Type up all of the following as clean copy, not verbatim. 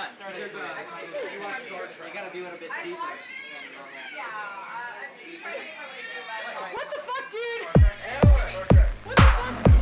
You gotta do it a bit deeper. What the fuck, dude? What the fuck?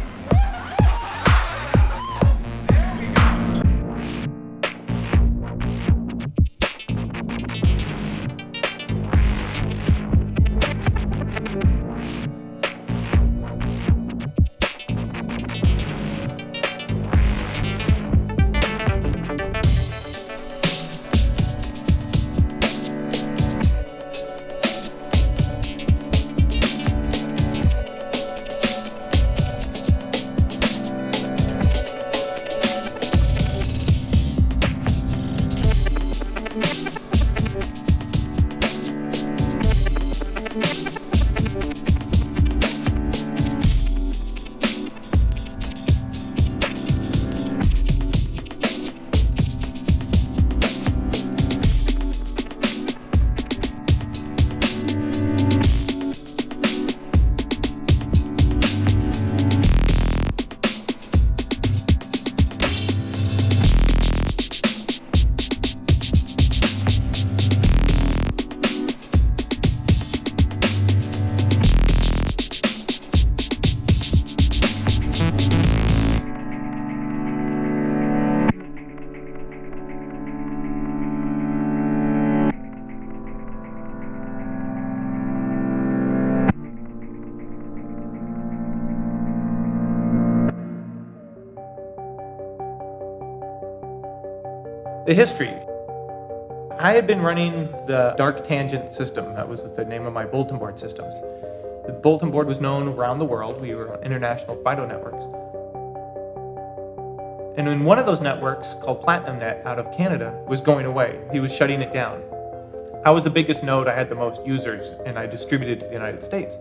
The history. I had been running the dark tangent system. That was the name of my bulletin board systems. The bulletin board was known around the world. We were on international FIDO networks. And in one of those networks, called PlatinumNet out of Canada, was going away. He was shutting it down. I was the biggest node. I had the most users, and I distributed to the United States.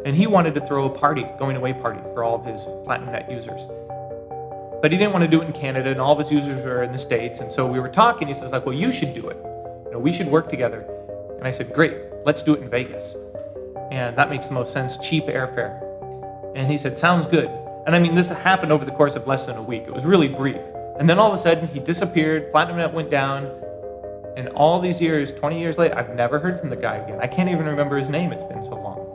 And he wanted to throw a party, going away party, for all of his PlatinumNet users. But he didn't want to do it in Canada, and all of his users were in the States. And so we were talking. He says, well, you should do it. We should work together. And I said, great, let's do it in Vegas. And that makes the most sense, cheap airfare. And he said, sounds good. And I mean, this happened over the course of less than a week. It was really brief. And then all of a sudden, he disappeared, PlatinumNet went down. And all these years, 20 years later, I've never heard from the guy again. I can't even remember his name, it's been so long.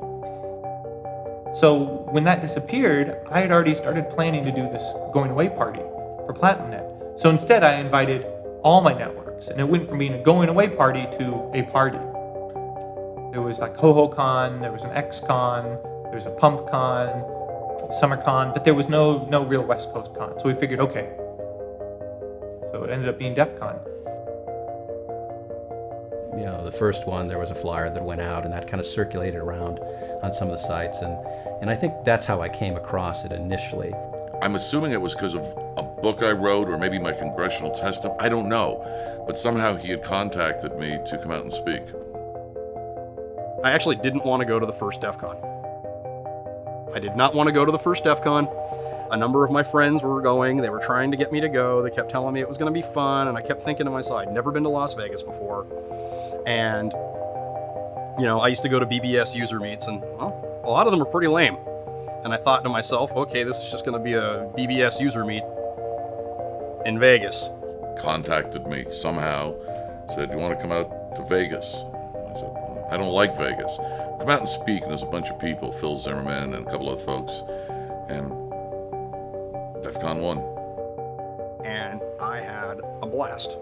So when that disappeared, I had already started planning to do this going away party for PlatinumNet. So instead, I invited all my networks, and it went from being a going away party to a party. There was like HoHoCon, there was an XCon, there was a PumpCon, SummerCon, but there was no real West Coast con. So we figured, okay. So it ended up being DEFCON. You know, the first one, there was a flyer that went out, and that kind of circulated around on some of the sites, and I think that's how I came across it initially. I'm assuming it was because of a book I wrote, or maybe my congressional testimony. I don't know, but somehow he had contacted me to come out and speak. I actually didn't want to go to the first DEFCON. I did not want to go to the first DEFCON. A number of my friends were going. They were trying to get me to go. They kept telling me it was going to be fun, and I kept thinking to myself, I'd never been to Las Vegas before. And, you know, I used to go to BBS user meets, and, well, a lot of them were pretty lame. And I thought to myself, okay, this is just going to be a BBS user meet in Vegas. Contacted me somehow, said, you want to come out to Vegas? I said, I don't like Vegas. Come out and speak, and there's a bunch of people, Phil Zimmerman and a couple of folks, and DEFCON 1. And I had a blast.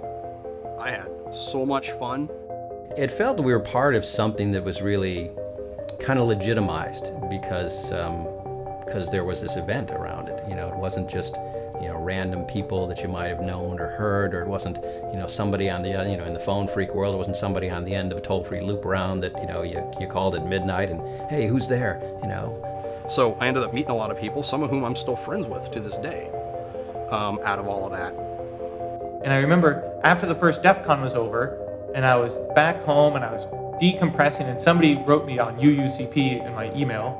I had so much fun. It felt we were part of something that was really kind of legitimized because there was this event around it. You know, it wasn't just, you know, random people that you might have known or heard, or it wasn't, you know, somebody on the, you know, in the phone freak world, it wasn't somebody on the end of a toll-free loop around that, you know, you called at midnight and, hey, who's there, you know. So I ended up meeting a lot of people, some of whom I'm still friends with to this day, out of all of that. And I remember after the first DEFCON was over, and I was back home and I was decompressing, and somebody wrote me on UUCP in my email,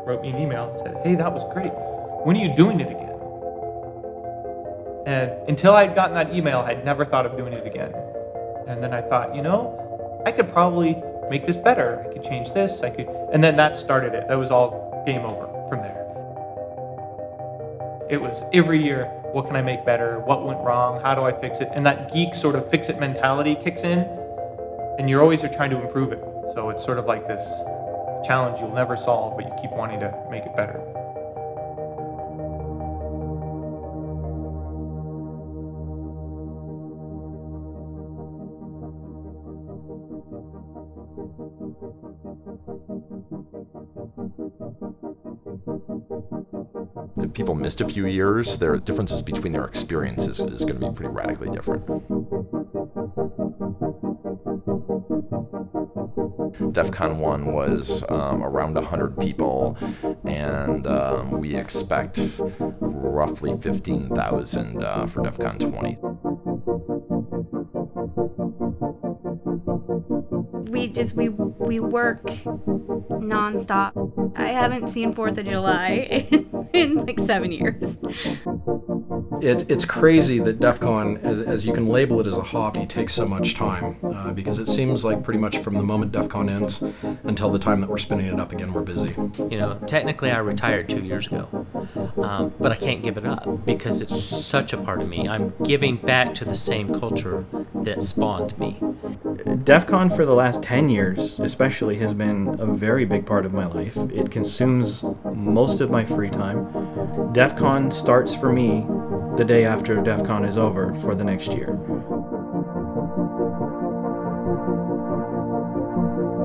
wrote me an email and said, hey, that was great. When are you doing it again? And until I'd gotten that email, I'd never thought of doing it again. And then I thought, you know, I could probably make this better. I could change this, and then that started it. That was all game over from there. It was every year, what can I make better? What went wrong? How do I fix it? And that geek sort of fix it mentality kicks in, and you're always trying to improve it. So it's sort of like this challenge you'll never solve, but you keep wanting to make it better. If people missed a few years, their differences between their experiences is going to be pretty radically different. DEFCON 1 was around 100 people, and we expect roughly 15,000 for DEFCON 20. We work nonstop. I haven't seen 4th of July in like 7 years. It's crazy that DEFCON, as you can label it as a hobby, takes so much time because it seems like pretty much from the moment DEFCON ends until the time that we're spinning it up again, we're busy. You know, technically I retired 2 years ago, but I can't give it up because it's such a part of me. I'm giving back to the same culture that spawned me. DEFCON for the last 10 years especially has been a very big part of my life. It consumes most of my free time. DEFCON starts for me the day after DEFCON is over for the next year.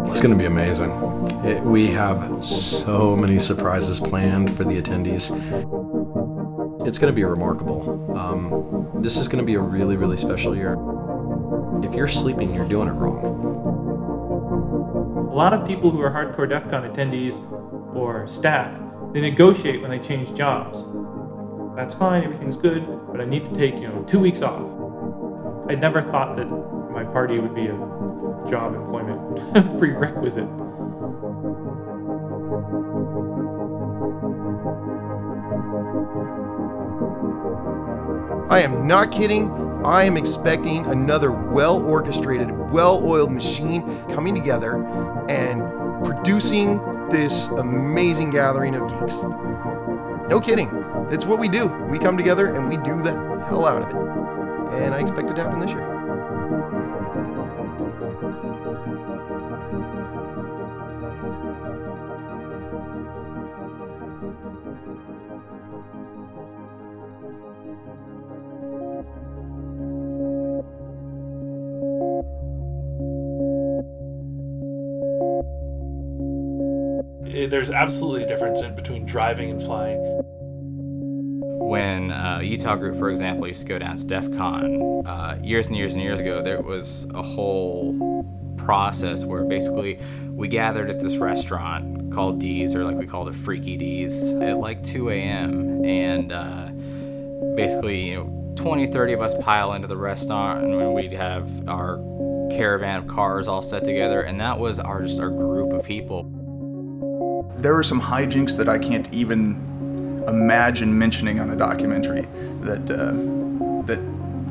It's going to be amazing. We have so many surprises planned for the attendees. It's going to be remarkable. This is going to be a really, really special year. If you're sleeping, you're doing it wrong. A lot of people who are hardcore DEFCON attendees or staff, they negotiate when they change jobs. That's fine, everything's good, but I need to take, 2 weeks off. I never thought that my party would be a job employment prerequisite. I am not kidding. I am expecting another well-orchestrated, well-oiled machine coming together and producing this amazing gathering of geeks. No kidding. That's what we do. We come together and we do the hell out of it. And I expect it to happen this year. There's absolutely a difference between driving and flying. When Utah Group, for example, used to go down to DEFCON years and years and years ago, there was a whole process where basically we gathered at this restaurant called D's, or like we called it Freaky D's, at like 2 a.m. And basically, 20, 30 of us pile into the restaurant, and we'd have our caravan of cars all set together, and that was just our group of people. There are some hijinks that I can't even imagine mentioning on a documentary that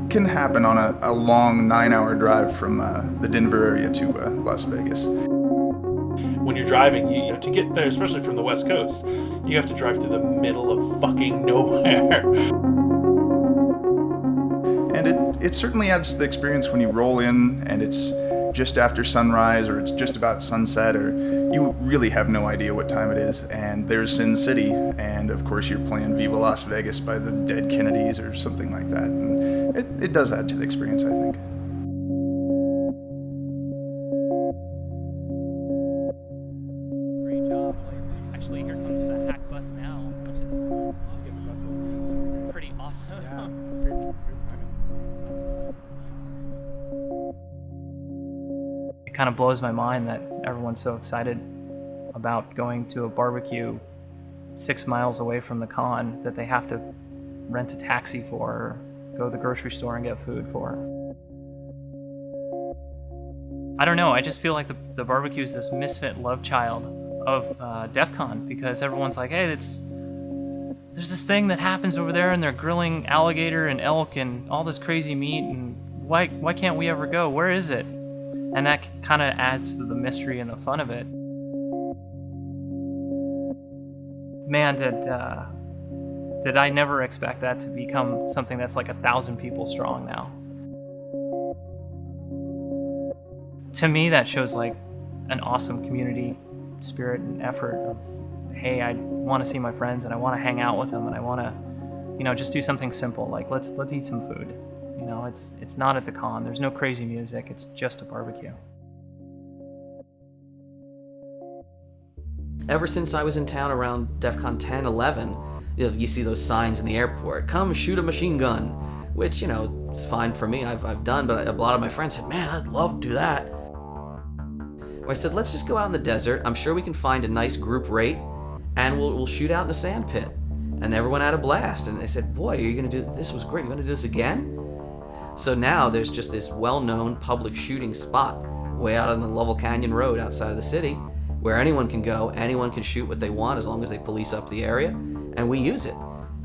can happen on a long 9-hour drive from the Denver area to Las Vegas. When you're driving, to get there, especially from the West Coast, you have to drive through the middle of fucking nowhere. And it certainly adds to the experience when you roll in and it's just after sunrise or it's just about sunset, or you really have no idea what time it is, and there's Sin City, and of course you're playing Viva Las Vegas by the Dead Kennedys or something like that, and it does add to the experience, I think. Great job. Actually, here comes the hack bus now, which is pretty awesome. Yeah, great timing. It kind of blows my mind that everyone's so excited about going to a barbecue 6 miles away from the con that they have to rent a taxi for or go to the grocery store and get food for. I don't know, I just feel like the barbecue is this misfit love child of DEFCON, because everyone's like, hey, there's this thing that happens over there and they're grilling alligator and elk and all this crazy meat, and why can't we ever go? Where is it? And that kind of adds to the mystery and the fun of it. Man, did that I never expect that to become something that's like 1,000 people strong now. To me, that shows like an awesome community spirit and effort of, hey, I want to see my friends and I want to hang out with them and I want to, you know, just do something simple like let's eat some food. You know, it's not at the con. There's no crazy music. It's just a barbecue. Ever since I was in town around DEFCON 10, 11, you see those signs in the airport, come shoot a machine gun, which, you know, it's fine for me, I've done, but a lot of my friends said, man, I'd love to do that. I said, let's just go out in the desert, I'm sure we can find a nice group rate, and we'll shoot out in a sand pit. And everyone had a blast, and they said, boy, are you gonna do, this was great, you're gonna do this again? So now there's just this well-known public shooting spot way out on the Lovell Canyon Road outside of the city, where anyone can go, anyone can shoot what they want as long as they police up the area, and we use it.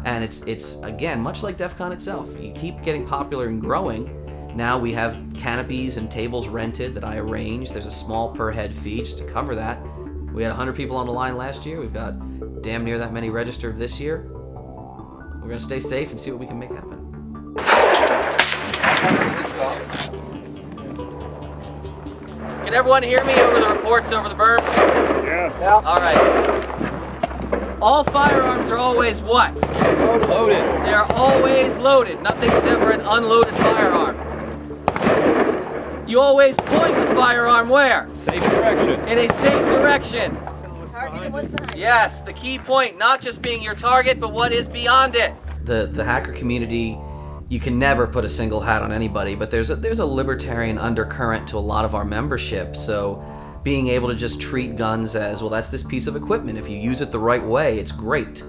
And it's again, much like DEFCON itself. You keep getting popular and growing. Now we have canopies and tables rented that I arrange. There's a small per head fee just to cover that. We had 100 people on the line last year. We've got damn near that many registered this year. We're gonna stay safe and see what we can make happen. Can everyone hear me over the reports over the berm? Yes. All right. All firearms are always what? Loaded. They are always loaded. Nothing is ever an unloaded firearm. You always point the firearm where? Safe direction. In a safe direction. Yes, the key point, not just being your target, but what is beyond it. The hacker community, you can never put a single hat on anybody, but there's a libertarian undercurrent to a lot of our membership. So being able to just treat guns as, well, that's this piece of equipment. If you use it the right way, it's great.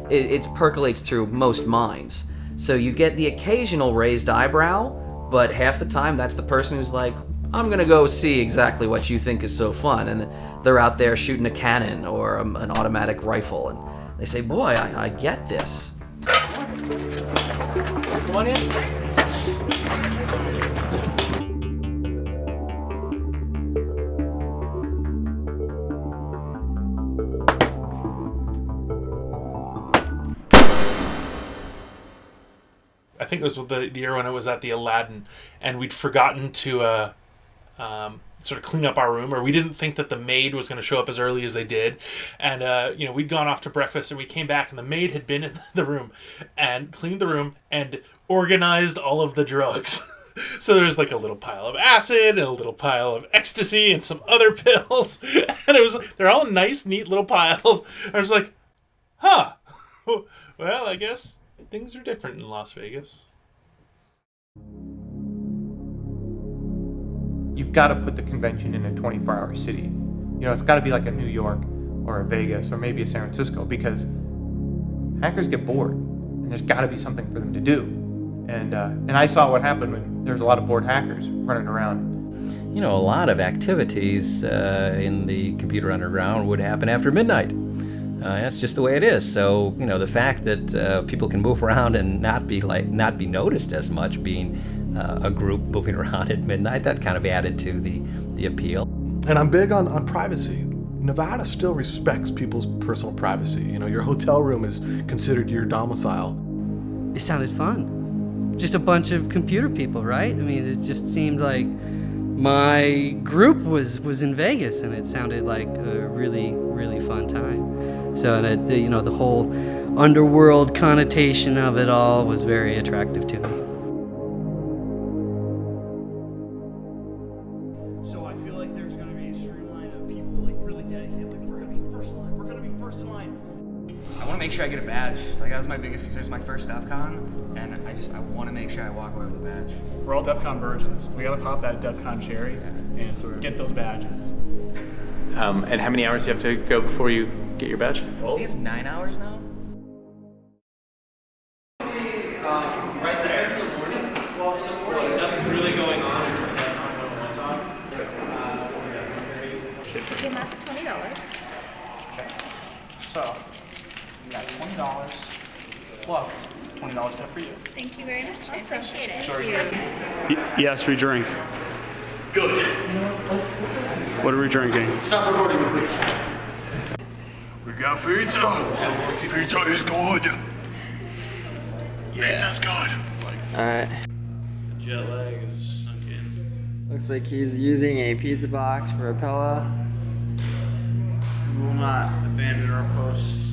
It percolates through most minds. So you get the occasional raised eyebrow, but half the time that's the person who's like, I'm gonna go see exactly what you think is so fun. And they're out there shooting a cannon or an automatic rifle. And they say, boy, I get this. Come on in. I think it was the year when I was at the Aladdin, and we'd forgotten to sort of clean up our room, or we didn't think that the maid was going to show up as early as they did. And, we'd gone off to breakfast, and we came back, and the maid had been in the room and cleaned the room and organized all of the drugs. So there's like a little pile of acid and a little pile of ecstasy and some other pills. And they're all nice, neat little piles. I was like, huh, well, I guess things are different in Las Vegas. You've got to put the convention in a 24-hour city. It's got to be like a New York or a Vegas or maybe a San Francisco, because hackers get bored and there's got to be something for them to do. And I saw what happened when there's a lot of bored hackers running around. A lot of activities in the computer underground would happen after midnight. That's just the way it is. So, the fact that people can move around and not be noticed as much, being a group moving around at midnight, that kind of added to the appeal. And I'm big on privacy. Nevada still respects people's personal privacy. Your hotel room is considered your domicile. It sounded fun. Just a bunch of computer people, right? I mean, it just seemed like my group was in Vegas, and it sounded like a really, really fun time. So, and the whole underworld connotation of it all was very attractive to me. So I feel like there's going to be a streamline of people like really dedicated. Like, we're going to be first line. We're going to be first in line. I want to make sure I get a badge. Like, that was my biggest concern. It's my first DEFCON, and I want to make sure I walk away with a badge. We're all DEFCON virgins. We gotta pop that DEFCON cherry and get those badges. And how many hours do you have to go before you get your badge? I think it's 9 hours now. Right there in the morning. Well, in the morning, nothing's really going on until DEFCON 1's on. It came out to $20. Okay. So, you got $20 plus $20 set for you. Thank you very much. I appreciate it. Sorry. Thank you. Yes, we drink. Good. What are we drinking? Stop recording me, please. We got pizza. Pizza is good. Yeah. Sounds good. Alright. Jet lag is sunk in. Looks like he's using a pizza box for a pillow. We will not abandon our posts.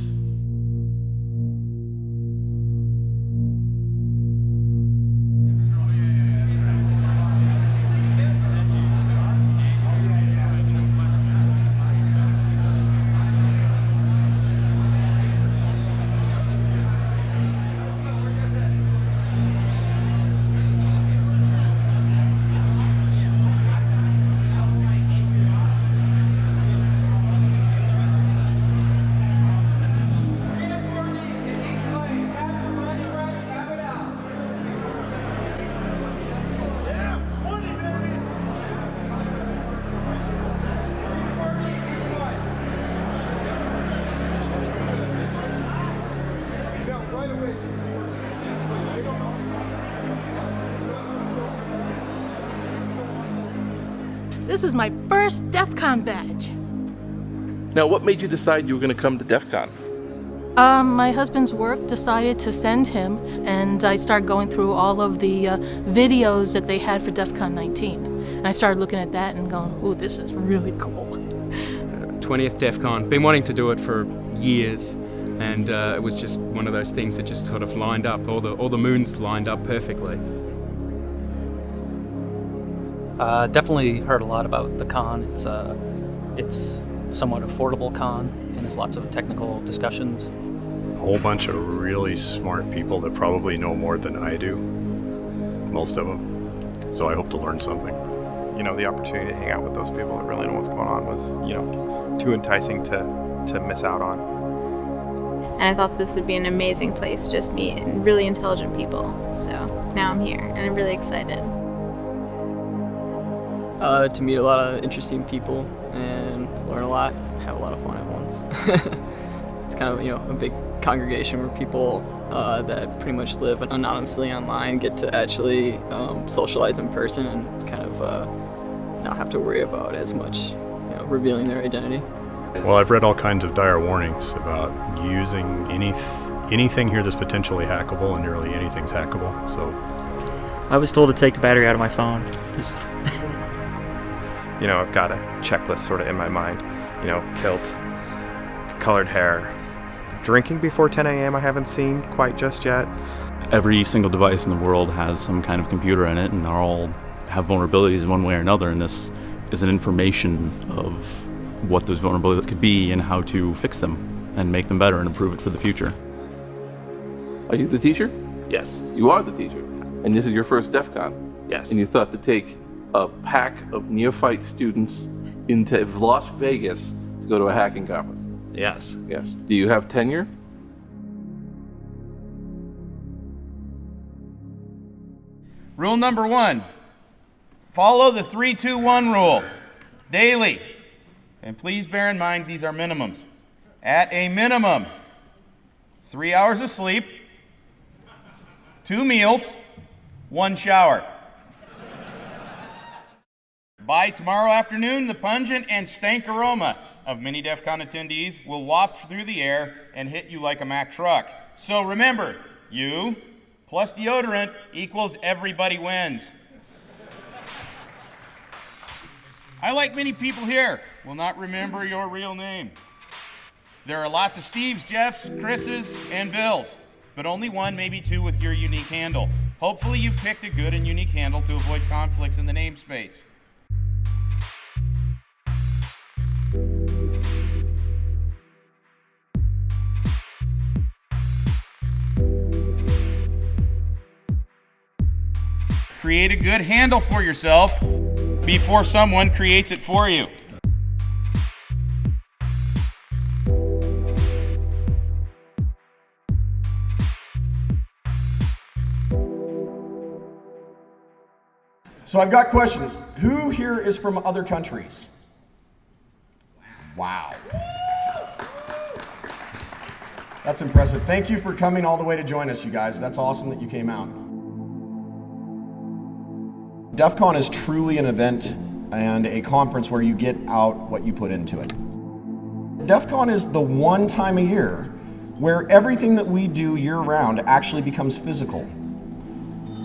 This is my first DEFCON badge. Now, what made you decide you were going to come to DEFCON? My husband's work decided to send him, and I started going through all of the videos that they had for DEFCON 19. And I started looking at that and going, ooh, this is really cool. 20th DEFCON. Been wanting to do it for years, and it was just one of those things that just sort of lined up. All the moons lined up perfectly. Definitely heard a lot about the con. It's a somewhat affordable con, and there's lots of technical discussions. A whole bunch of really smart people that probably know more than I do, most of them. So I hope to learn something. You know, the opportunity to hang out with those people that really know what's going on was, you know, too enticing to miss out on. And I thought this would be an amazing place to just meet really intelligent people. So now I'm here, and I'm really excited. To meet a lot of interesting people and learn a lot, have a lot of fun at once. It's kind of, you know, a big congregation where people that pretty much live anonymously online get to actually socialize in person and kind of not have to worry about as much, you know, revealing their identity. Well, I've read all kinds of dire warnings about using anything here that's potentially hackable, and nearly anything's hackable, so. I was told to take the battery out of my phone. Just You know, I've got a checklist sort of in my mind. You know, kilt, colored hair. Drinking before 10 a.m. I haven't seen quite just yet. Every single device in the world has some kind of computer in it, and they all have vulnerabilities in one way or another, and this is an information of what those vulnerabilities could be and how to fix them and make them better and improve it for the future. Are you the teacher? Yes. You are the teacher. And this is your first DEFCON? Yes. And you thought to take a pack of neophyte students into Las Vegas to go to a hacking conference? Yes. Yes. Do you have tenure? Rule number 1, follow the 3-2-1 rule daily. And please bear in mind these are minimums. At a minimum, 3 hours of sleep, 2 meals, 1 shower. By tomorrow afternoon, the pungent and stank aroma of many DEFCON attendees will waft through the air and hit you like a Mack truck. So remember, you plus deodorant equals everybody wins. I, like many people here, will not remember your real name. There are lots of Steves, Jeffs, Chris's, and Bills, but only one, maybe two with your unique handle. Hopefully you've picked a good and unique handle to avoid conflicts in the namespace. Create a good handle for yourself before someone creates it for you. So I've got questions. Who here is from other countries? Wow. That's impressive. Thank you for coming all the way to join us, you guys. That's awesome that you came out. DEFCON is truly an event and a conference where you get out what you put into it. DEFCON is the one time a year where everything that we do year-round actually becomes physical.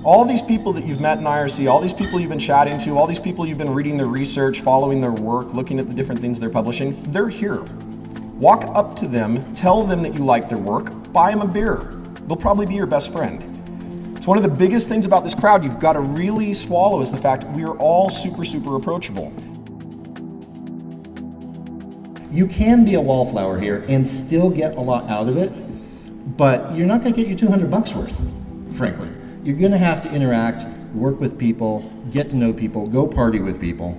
All these people that you've met in IRC, all these people you've been chatting to, all these people you've been reading their research, following their work, looking at the different things they're publishing, they're here. Walk up to them, tell them that you like their work, buy them a beer. They'll probably be your best friend. It's one of the biggest things about this crowd you've got to really swallow is the fact we are all super, super approachable. You can be a wallflower here and still get a lot out of it, but you're not going to get your $200 worth, frankly. You're going to have to interact, work with people, get to know people, go party with people.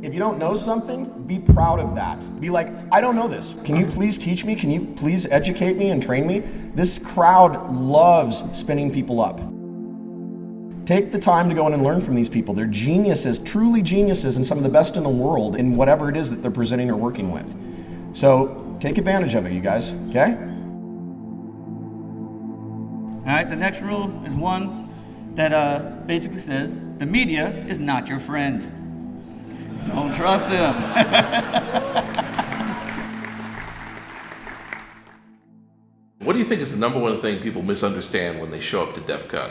If you don't know something, be proud of that. Be like, I don't know this. Can you please teach me? Can you please educate me and train me? This crowd loves spinning people up. Take the time to go in and learn from these people. They're geniuses, truly geniuses, and some of the best in the world in whatever it is that they're presenting or working with. So take advantage of it, you guys, okay? All right, the next rule is one that basically says, the media is not your friend. Don't trust them. What do you think is the number one thing people misunderstand when they show up to DEF CON?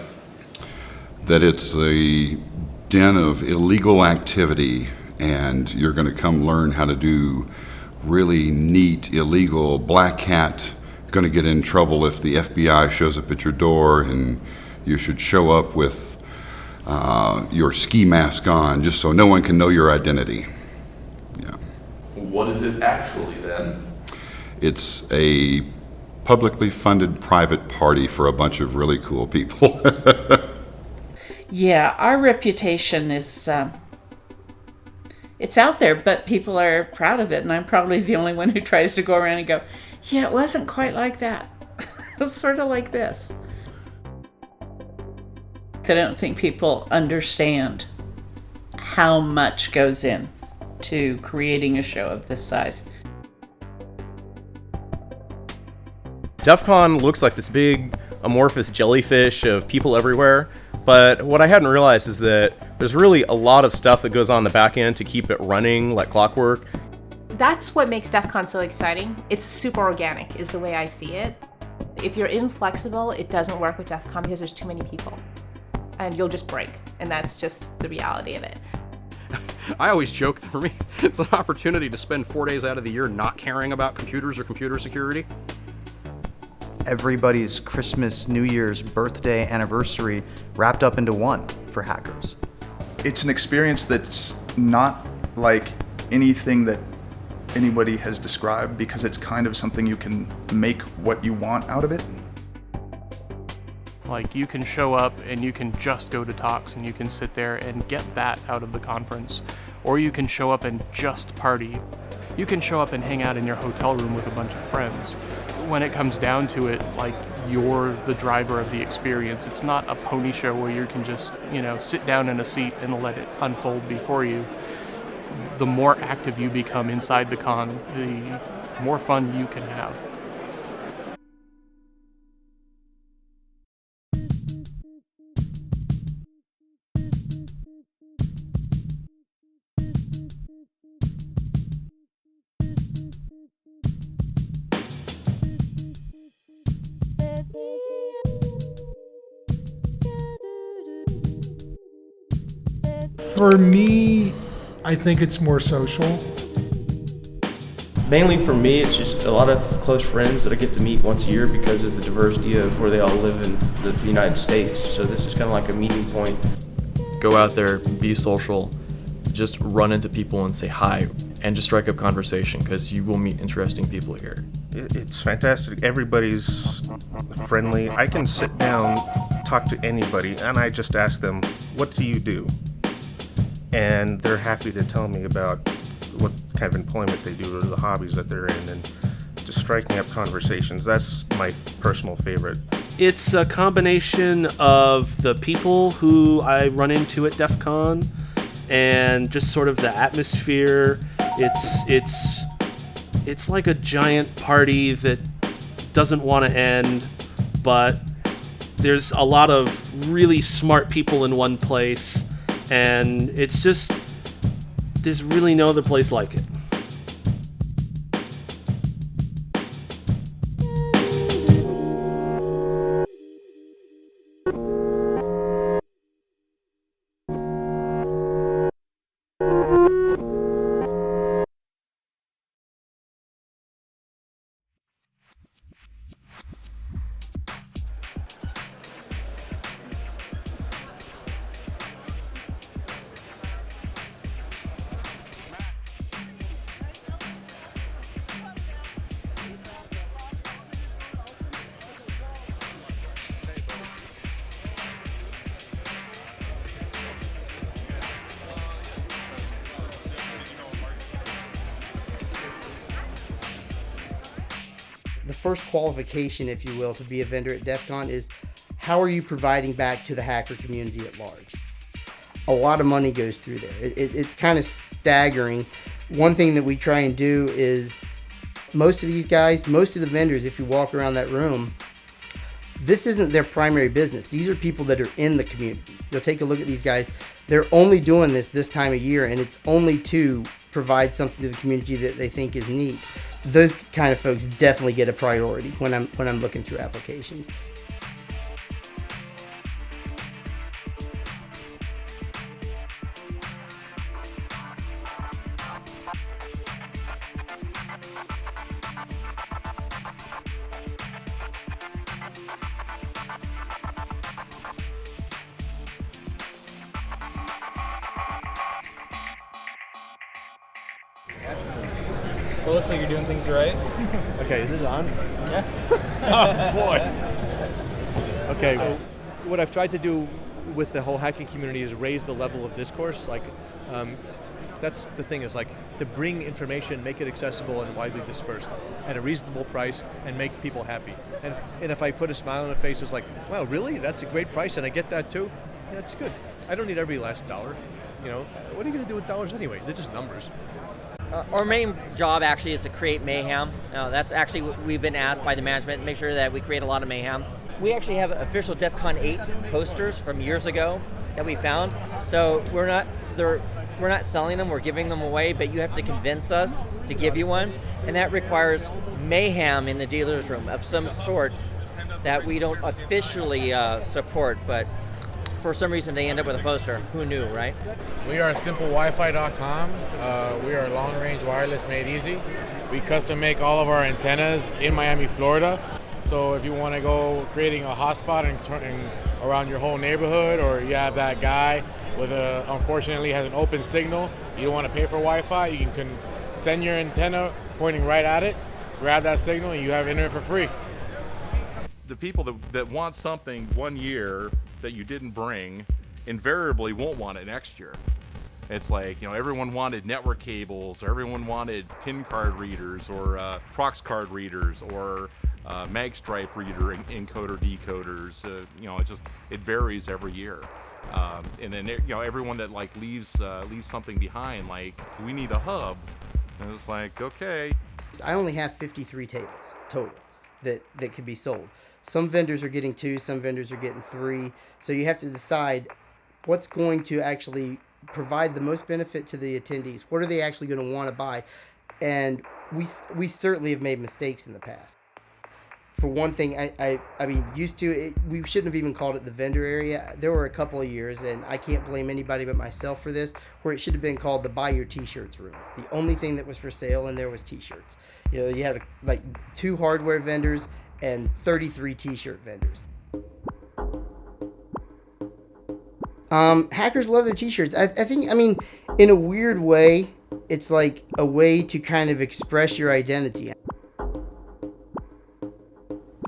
That it's a den of illegal activity, and you're going to come learn how to do really neat, illegal black hat. Going to get in trouble if the FBI shows up at your door, and you should show up with your ski mask on just so no one can know your identity. Yeah. What is it actually then? It's a publicly funded private party for a bunch of really cool people. Yeah, our reputation is, it's out there, but people are proud of it, and I'm probably the only one who tries to go around and go, yeah, it wasn't quite like that. It was sort of like this. I don't think people understand how much goes in to creating a show of this size. DEF CON looks like this big amorphous jellyfish of people everywhere, but what I hadn't realized is that there's really a lot of stuff that goes on the back end to keep it running like clockwork. That's what makes DEF CON so exciting. It's super organic, is the way I see it. If you're inflexible, it doesn't work with DEF CON because there's too many people. And you'll just break, and that's just the reality of it. I always joke that for me, it's an opportunity to spend 4 days out of the year not caring about computers or computer security. Everybody's Christmas, New Year's, birthday, anniversary wrapped up into one for hackers. It's an experience that's not like anything that anybody has described because it's kind of something you can make what you want out of it. Like, you can show up and you can just go to talks and you can sit there and get that out of the conference. Or you can show up and just party. You can show up and hang out in your hotel room with a bunch of friends. When it comes down to it, like, you're the driver of the experience. It's not a pony show where you can just, sit down in a seat and let it unfold before you. The more active you become inside the con, the more fun you can have. For me, I think it's more social. Mainly for me, it's just a lot of close friends that I get to meet once a year because of the diversity of where they all live in the United States. So this is kind of like a meeting point. Go out there, be social, just run into people and say hi, and just strike up conversation because you will meet interesting people here. It's fantastic. Everybody's friendly. I can sit down, talk to anybody, and I just ask them, what do you do? And they're happy to tell me about what kind of employment they do or the hobbies that they're in, and just striking up conversations. That's my personal favorite. It's a combination of the people who I run into at DEF CON and just sort of the atmosphere. It's like a giant party that doesn't want to end, but there's a lot of really smart people in one place. And it's just, there's really no other place like it. the first qualification, if you will, to be a vendor at DEF CON is how are you providing back to the hacker community at large? A lot of money goes through there. It's kind of staggering. One thing that we try and do is most of these guys, most of the vendors, if you walk around that room, this isn't their primary business. These are people that are in the community. You'll take a look at these guys. They're only doing this time of year, and it's only to provide something to the community that they think is neat. Those kind of folks definitely get a priority when I'm looking through applications. Well, it looks like you're doing things right. Okay, is this on? Yeah. Oh, boy. Okay, so what I've tried to do with the whole hacking community is raise the level of discourse. Like, that's the thing, is like to bring information, make it accessible and widely dispersed at a reasonable price and make people happy. And if I put a smile on their face, it's like, wow, really? That's a great price and I get that too? Yeah, that's good. I don't need every last dollar. You know, what are you going to do with dollars anyway? They're just numbers. Our main job actually is to create mayhem. That's actually what we've been asked by the management, make sure that we create a lot of mayhem. We actually have official DEFCON 8 posters from years ago that we found. So we're not selling them, we're giving them away, but you have to convince us to give you one. And that requires mayhem in the dealer's room of some sort that we don't officially support, but for some reason they end up with a poster. Who knew, right? We are simplewifi.com. We are long-range wireless made easy. We custom make all of our antennas in Miami, Florida. So if you want to go creating a hotspot and turning around your whole neighborhood, or you have that guy with unfortunately has an open signal, you don't want to pay for Wi-Fi, you can send your antenna pointing right at it, grab that signal, and you have internet for free. The people that want something one year that you didn't bring invariably won't want it next year. It's like, everyone wanted network cables, or everyone wanted PIN card readers, or prox card readers, or magstripe reader encoder decoders. It varies every year. And then everyone that leaves something behind, like, we need a hub, and it's like, okay. I only have 53 tables total that could be sold. Some vendors are getting 2, some vendors are getting 3. So you have to decide what's going to actually provide the most benefit to the attendees. What are they actually going to want to buy? And we certainly have made mistakes in the past. For one thing, I mean, we shouldn't have even called it the vendor area. There were a couple of years, and I can't blame anybody but myself for this, where it should have been called the buy your t-shirts room. The only thing that was for sale in there was t-shirts. You had 2 hardware vendors and 33 t-shirt vendors. Hackers love their t-shirts. I think, in a weird way, it's like a way to kind of express your identity.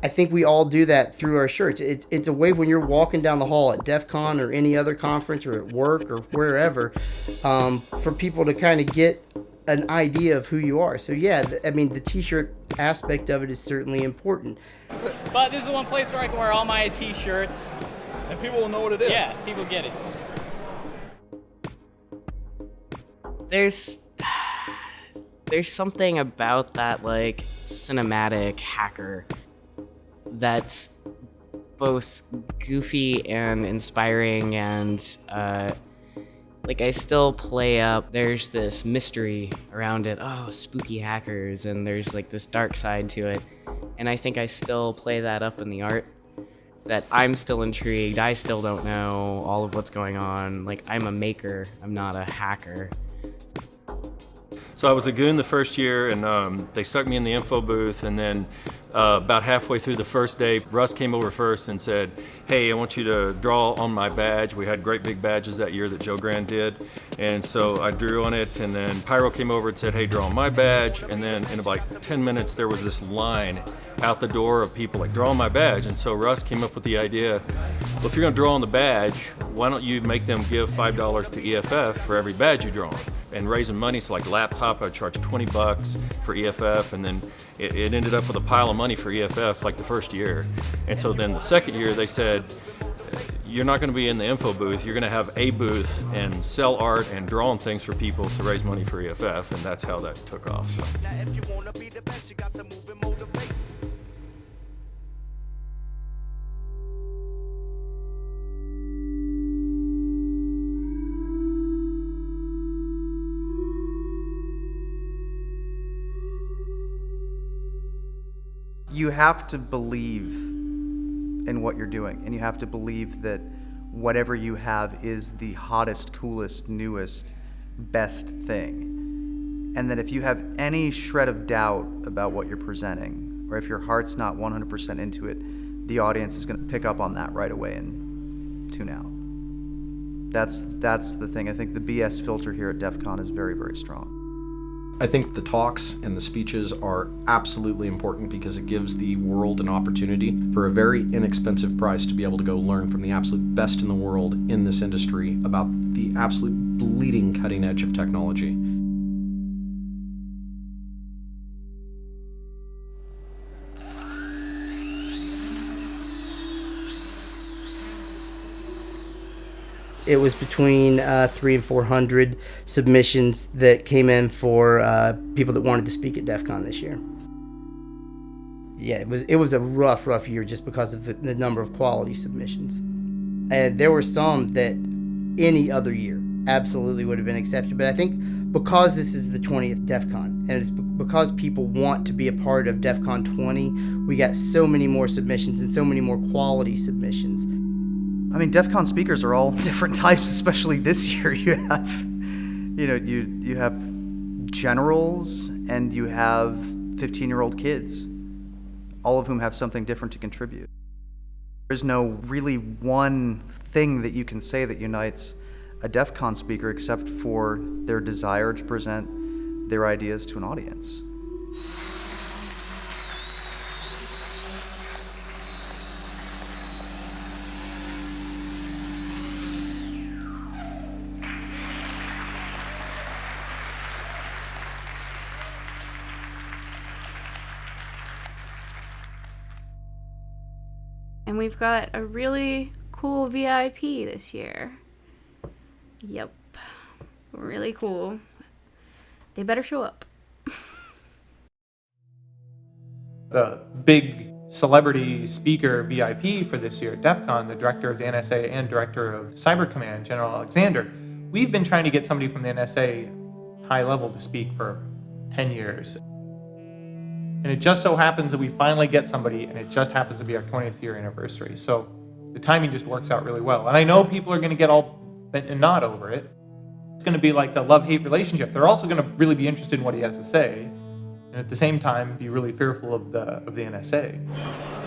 I think we all do that through our shirts. It's a way when you're walking down the hall at DEF CON or any other conference or at work or wherever, for people to kind of get an idea of who you are. So yeah, the t-shirt aspect of it is certainly important. But this is one place where I can wear all my t-shirts. And people will know what it is. Yeah, people get it. There's something about that cinematic hacker that's both goofy and inspiring, and I still play up, there's this mystery around it, spooky hackers, and there's this dark side to it, and I think I still play that up in the art, that I'm still intrigued, I still don't know all of what's going on, I'm a maker, I'm not a hacker. So I was a goon the first year, and they stuck me in the info booth, and then about halfway through the first day, Russ came over first and said, hey, I want you to draw on my badge. We had great big badges that year that Joe Grand did, and so I drew on it, and then Pyro came over and said, hey, draw on my badge, and then in about 10 minutes there was this line out the door of people draw on my badge, and so Russ came up with the idea, well, if you're going to draw on the badge, why don't you make them give $5 to EFF for every badge you draw on? and raising money. So like laptop, I charged $20 for EFF, and then it ended up with a pile of money for EFF like the first year. And so then the second year they said, you're not going to be in the info booth, you're going to have a booth and sell art and draw on things for people to raise money for EFF, and that's how that took off. So. You have to believe in what you're doing, and you have to believe that whatever you have is the hottest, coolest, newest, best thing. And that if you have any shred of doubt about what you're presenting, or if your heart's not 100% into it, the audience is going to pick up on that right away and tune out. That's the thing. I think the BS filter here at DEF CON is very, very strong. I think the talks and the speeches are absolutely important because it gives the world an opportunity for a very inexpensive price to be able to go learn from the absolute best in the world in this industry about the absolute bleeding cutting edge of technology. It was between 300 and 400 submissions that came in for people that wanted to speak at DEF CON this year. Yeah, it was a rough year just because of the number of quality submissions. And there were some that any other year absolutely would have been accepted. But I think because this is the 20th DEF CON, and it's because people want to be a part of DEF CON 20, we got so many more submissions and so many more quality submissions. I mean, DEF CON speakers are all different types, especially this year. You have, you have generals and you have 15-year-old kids, all of whom have something different to contribute. There's no really one thing that you can say that unites a DEF CON speaker except for their desire to present their ideas to an audience. And we've got a really cool VIP this year. Yep. Really cool. They better show up. The big celebrity speaker VIP for this year at DEF CON, the director of the NSA and director of Cyber Command, General Alexander. We've been trying to get somebody from the NSA high level to speak for 10 years. And it just so happens that we finally get somebody, and it just happens to be our 20th year anniversary. So the timing just works out really well. And I know people are going to get all bent and not over it. It's going to be like the love-hate relationship. They're also going to really be interested in what he has to say, and at the same time be really fearful of the NSA.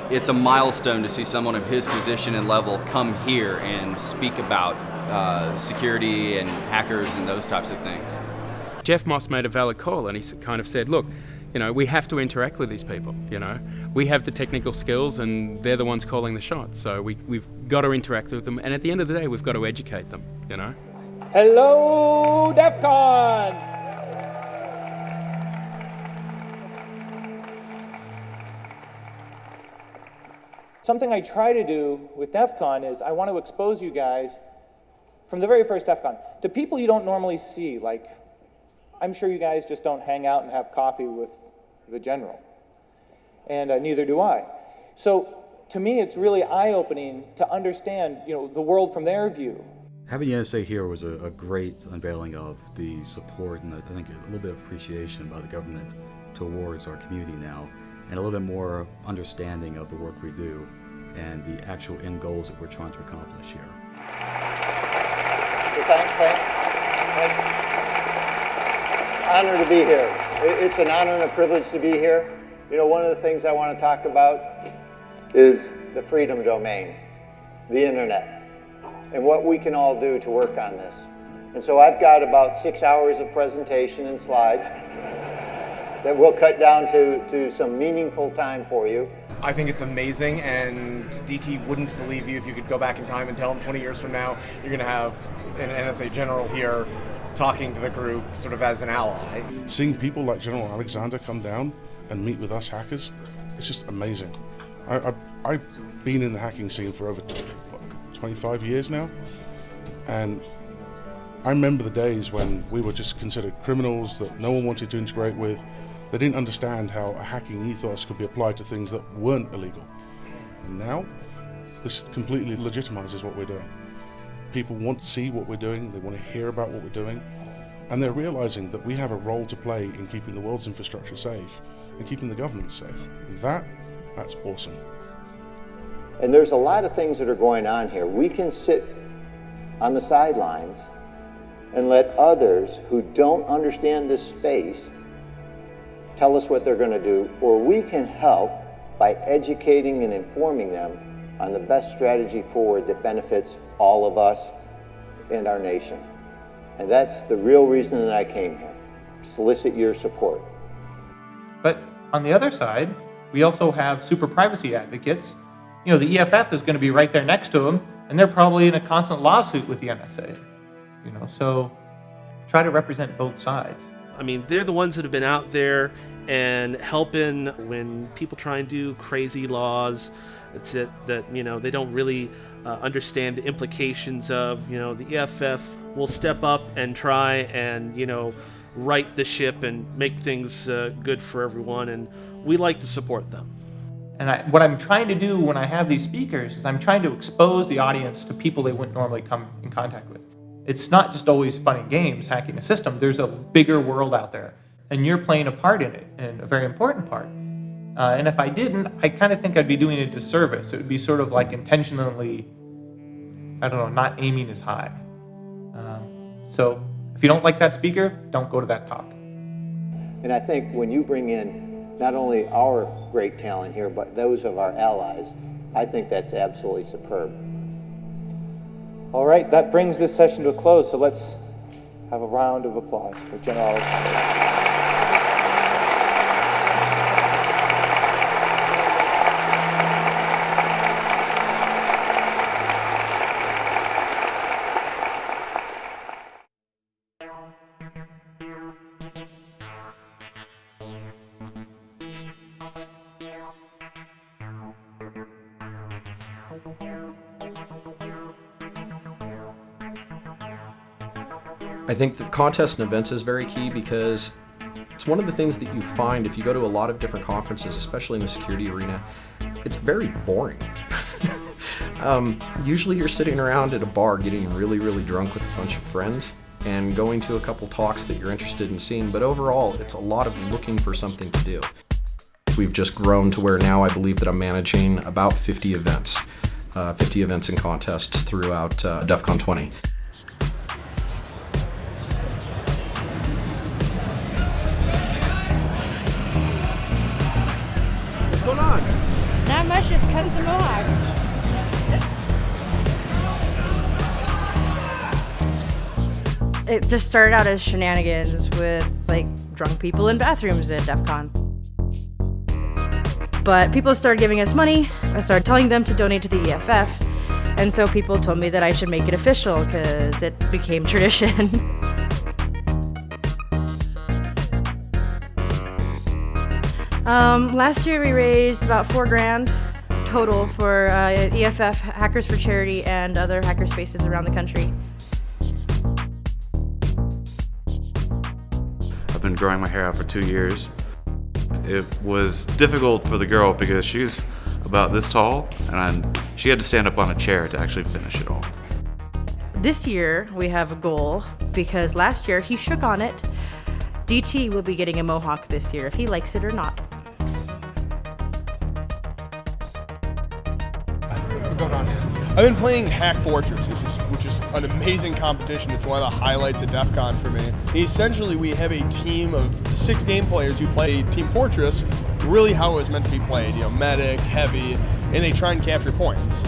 It's a milestone to see someone of his position and level come here and speak about security and hackers and those types of things. Jeff Moss made a valid call, and he kind of said, look, we have to interact with these people, We have the technical skills and they're the ones calling the shots. So we've got to interact with them. And at the end of the day, we've got to educate them, Hello, DEFCON! Something I try to do with DEFCON is I want to expose you guys from the very first DEFCON to people you don't normally see. Like, I'm sure you guys just don't hang out and have coffee with the general, and neither do I. So to me, it's really eye-opening to understand, the world from their view. Having the NSA here was a great unveiling of the support and I think a little bit of appreciation by the government towards our community now, and a little bit more understanding of the work we do and the actual end goals that we're trying to accomplish here. Thank Honor to be here. It's an honor and a privilege to be here. One of the things I want to talk about is the freedom domain, the internet, and what we can all do to work on this. And so I've got about 6 hours of presentation and slides that we'll cut down to some meaningful time for you. I think it's amazing, and DT wouldn't believe you if you could go back in time and tell him 20 years from now you're going to have an NSA general here talking to the group sort of as an ally. Seeing people like General Alexander come down and meet with us hackers, it's just amazing. I've been in the hacking scene for over 25 years now, and I remember the days when we were just considered criminals that no one wanted to integrate with. They didn't understand how a hacking ethos could be applied to things that weren't illegal. And now, this completely legitimizes what we're doing. People want to see what we're doing, they want to hear about what we're doing, and they're realizing that we have a role to play in keeping the world's infrastructure safe and keeping the government safe. That's awesome. And there's a lot of things that are going on here. We can sit on the sidelines and let others who don't understand this space tell us what they're going to do, or we can help by educating and informing them on the best strategy forward that benefits all of us and our nation. And that's the real reason that I came here, solicit your support. But on the other side, we also have super privacy advocates. You know, the EFF is going to be right there next to them, and they're probably in a constant lawsuit with the NSA. You know, so try to represent both sides. I mean, they're the ones that have been out there and helping when people try and do crazy laws that you know, they don't really understand the implications of. You know, the EFF will step up and try and, you know, right the ship and make things good for everyone, and we like to support them. And what I'm trying to do when I have these speakers is I'm trying to expose the audience to people they wouldn't normally come in contact with. It's not just always fun and games hacking a system. There's a bigger world out there, and you're playing a part in it, and a very important part. And if I didn't, I kind of think I'd be doing a disservice. It would be sort of like intentionally, I don't know, not aiming as high. So if you don't like that speaker, don't go to that talk. And I think when you bring in not only our great talent here, but those of our allies, I think that's absolutely superb. All right, that brings this session to a close, so let's have a round of applause for General Alexander. I think that contests and events is very key because it's one of the things that you find if you go to a lot of different conferences, especially in the security arena, it's very boring. Usually you're sitting around at a bar getting really, really drunk with a bunch of friends and going to a couple talks that you're interested in seeing, but overall it's a lot of looking for something to do. We've just grown to where now I believe that I'm managing about 50 events and contests throughout DEFCON 20. What's going on? Not much, just cutting some mohawks. It just started out as shenanigans with like drunk people in bathrooms at DEFCON. But people started giving us money. I started telling them to donate to the EFF, and so people told me that I should make it official because it became tradition. Last year we raised about $4,000 total for EFF Hackers for Charity and other hacker spaces around the country. I've been growing my hair out for 2 years. It was difficult for the girl because she's about this tall and she had to stand up on a chair to actually finish it all. This year we have a goal because last year he shook on it. DT will be getting a mohawk this year if he likes it or not. I've been playing Hack Fortress, which is an amazing competition. It's one of the highlights of DEF CON for me. Essentially, we have a team of 6 game players who play Team Fortress, really how it was meant to be played. You know, medic, heavy, and they try and capture points.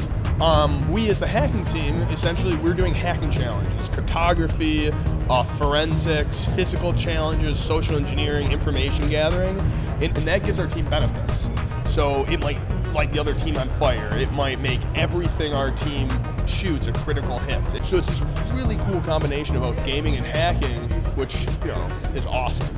We, as the hacking team, essentially, we're doing hacking challenges, cryptography, forensics, physical challenges, social engineering, information gathering, and that gives our team benefits. So it might light the other team on fire. It might make everything our team shoots a critical hit. So it's this really cool combination of both gaming and hacking, which is awesome.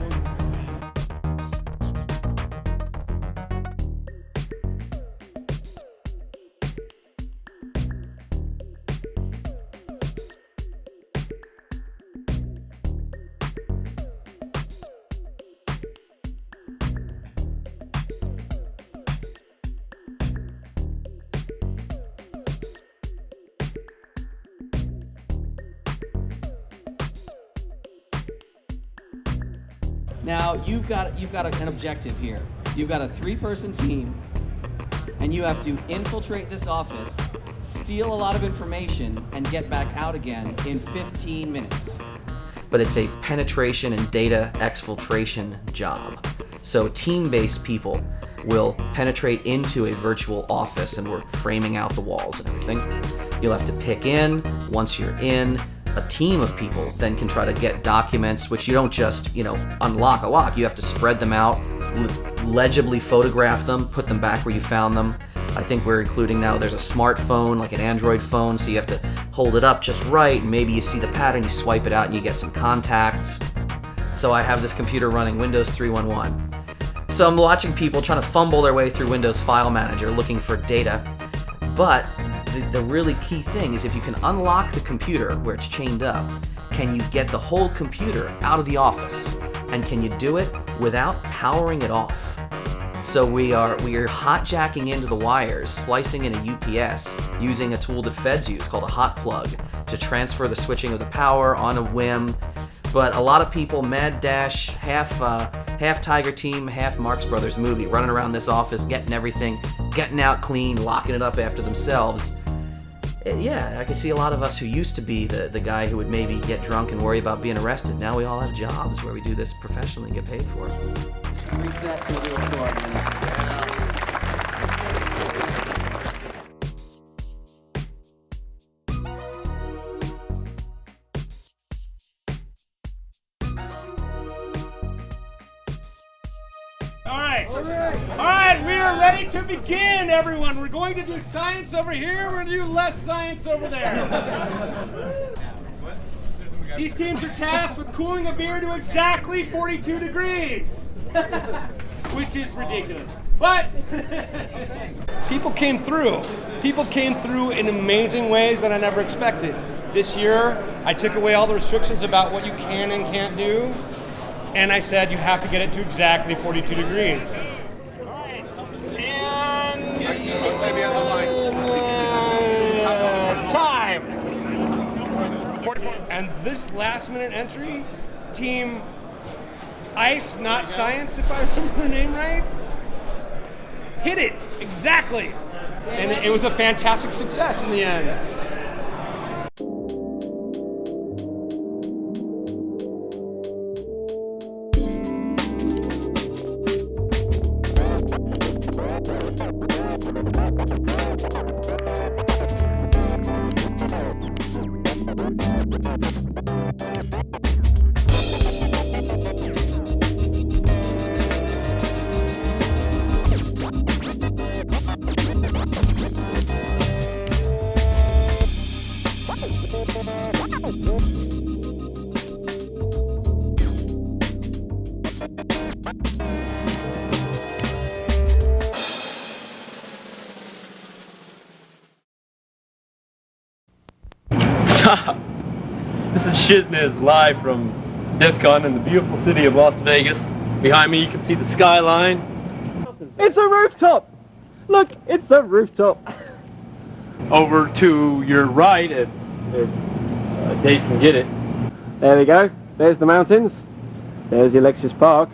Now you've got an objective here. You've got a 3-person team, and you have to infiltrate this office, steal a lot of information, and get back out again in 15 minutes. But it's a penetration and data exfiltration job. So team-based people will penetrate into a virtual office, and we're framing out the walls and everything. You'll have to pick in. Once you're in, a team of people then can try to get documents, which you don't just, unlock a lock. You have to spread them out, legibly photograph them, put them back where you found them. I think we're including now, there's a smartphone, like an Android phone, so you have to hold it up just right, and maybe you see the pattern, you swipe it out, and you get some contacts. So I have this computer running Windows 3.11. So I'm watching people trying to fumble their way through Windows File Manager looking for data, but the really key thing is if you can unlock the computer where it's chained up, can you get the whole computer out of the office? And can you do it without powering it off? So we are hot-jacking into the wires, splicing in a UPS, using a tool that feds use called a hot plug to transfer the switching of the power on a whim. But a lot of people, mad dash, half Tiger Team, half Marx Brothers movie, running around this office, getting everything, getting out clean, locking it up after themselves. Yeah, I can see a lot of us who used to be the guy who would maybe get drunk and worry about being arrested. Now we all have jobs where we do this professionally and get paid for it. Reset so we'll score. All right, we are ready to begin, everyone. We're going to do science over here. We're going to do less science over there. These teams are tasked with cooling a beer to exactly 42 degrees, which is ridiculous. But people came through. People came through in amazing ways that I never expected. This year, I took away all the restrictions about what you can and can't do. And I said, you have to get it to exactly 42 degrees. Time! And this last minute entry, Team Ice, Not Science, if I remember the name right, hit it, exactly. And it was a fantastic success in the end. This is Shiznez live from DEFCON in the beautiful city of Las Vegas. Behind me you can see the skyline. It's a rooftop! Look, it's a rooftop! Over to your right, if Dave can get it. There we go. There's the mountains. There's Alexis Park.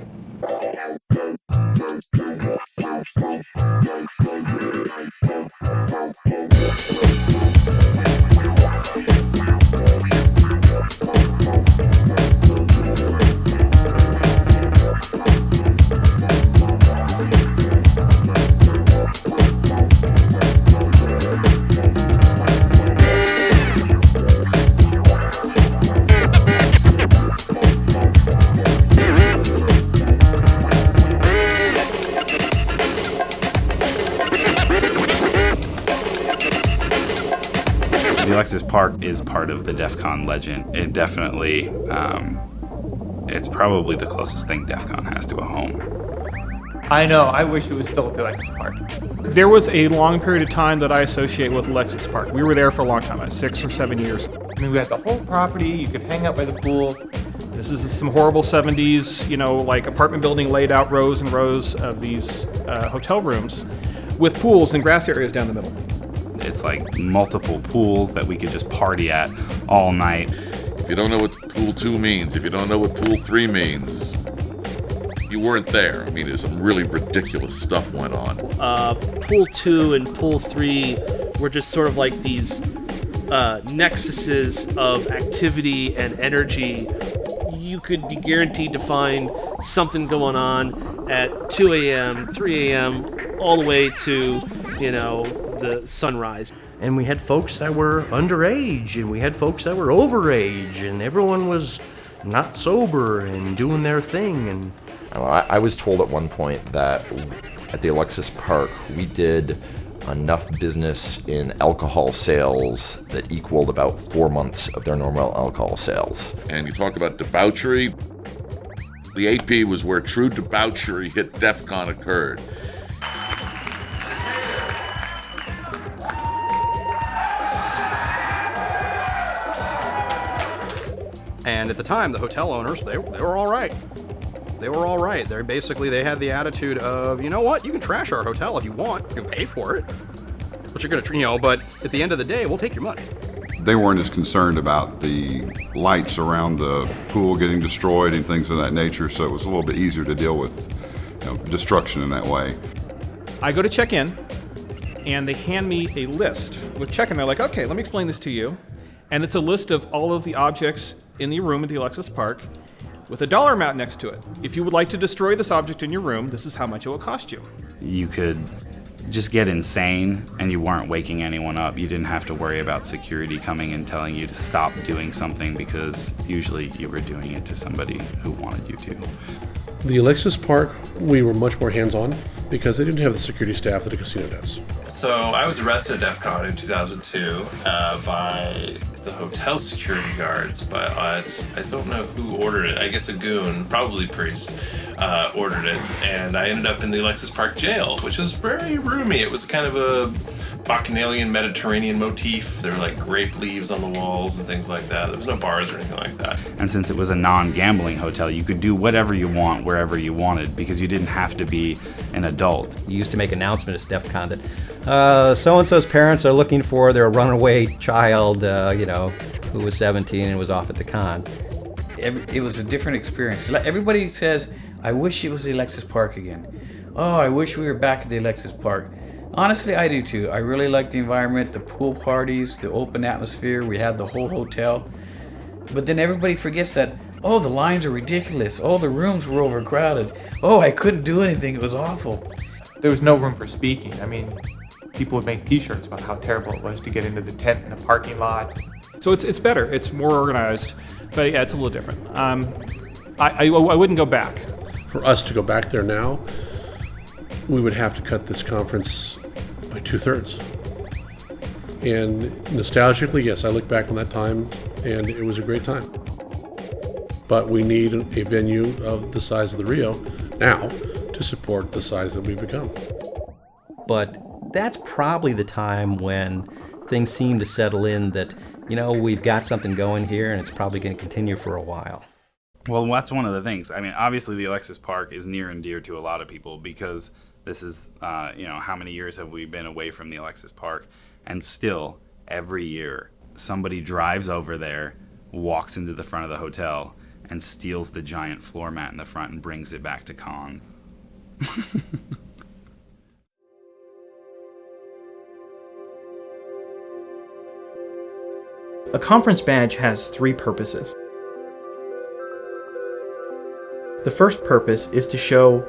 Park is part of the DEFCON legend. It definitely, it's probably the closest thing DEFCON has to a home. I know, I wish it was still at the Alexis Park. There was a long period of time that I associate with Alexis Park. We were there for a long time, 6 or 7 years. I mean, we had the whole property, you could hang out by the pool. This is some horrible 70s, like apartment building laid out rows and rows of these hotel rooms with pools and grass areas down the middle. It's like multiple pools that we could just party at all night. If you don't know what Pool 2 means, if you don't know what Pool 3 means, you weren't there. I mean, some really ridiculous stuff went on. Pool 2 and Pool 3 were just sort of like these nexuses of activity and energy. You could be guaranteed to find something going on at 2 a.m., 3 a.m., all the way to, the sunrise. And we had folks that were underage, and we had folks that were overage, and everyone was not sober and doing their thing. And I was told at one point that at the Alexis Park, we did enough business in alcohol sales that equaled about 4 months of their normal alcohol sales. And you talk about debauchery. The AP was where true debauchery at DEFCON occurred. And at the time, the hotel owners, they were all right. They were all right. They had the attitude of, you know what, you can trash our hotel if you want. You can pay for it. But you're going to, but at the end of the day, we'll take your money. They weren't as concerned about the lights around the pool getting destroyed and things of that nature, so it was a little bit easier to deal with destruction in that way. I go to check in, and they hand me a list with check-in. They're like, okay, let me explain this to you. And it's a list of all of the objects in the room at the Alexis Park with a dollar amount next to it. If you would like to destroy this object in your room, this is how much it will cost you. You could just get insane and you weren't waking anyone up. You didn't have to worry about security coming and telling you to stop doing something because usually you were doing it to somebody who wanted you to. The Alexis Park, we were much more hands-on because they didn't have the security staff that a casino does. So I was arrested at DEFCON in 2002 by the hotel security guards, but I don't know who ordered it. I guess a goon, probably Priest, ordered it, and I ended up in the Alexis Park jail, which was very roomy. It was kind of a Bacchanalian Mediterranean motif. There were like grape leaves on the walls and things like that. There was no bars or anything like that. And since it was a non-gambling hotel, you could do whatever you want, wherever you wanted, because you didn't have to be an adult. You used to make announcements at DEFCON that so-and-so's parents are looking for their runaway child, who was 17 and was off at the con. It was a different experience. Everybody says, I wish it was the Alexis Park again. Oh, I wish we were back at the Alexis Park. Honestly, I do too. I really like the environment, the pool parties, the open atmosphere. We had the whole hotel. But then everybody forgets that, oh, the lines are ridiculous. Oh, the rooms were overcrowded. Oh, I couldn't do anything. It was awful. There was no room for speaking. I mean, people would make t-shirts about how terrible it was to get into the tent in the parking lot. So it's better. It's more organized. But yeah, it's a little different. I wouldn't go back. For us to go back there now, we would have to cut this conference by 2/3. And nostalgically, yes, I look back on that time and it was a great time. But we need a venue of the size of the Rio now to support the size that we've become. But that's probably the time when things seem to settle in that, we've got something going here and it's probably going to continue for a while. Well, that's one of the things. I mean, obviously the Alexis Park is near and dear to a lot of people because this is, how many years have we been away from the Alexis Park? And still, every year, somebody drives over there, walks into the front of the hotel, and steals the giant floor mat in the front and brings it back to con. A conference badge has 3 purposes. The first purpose is to show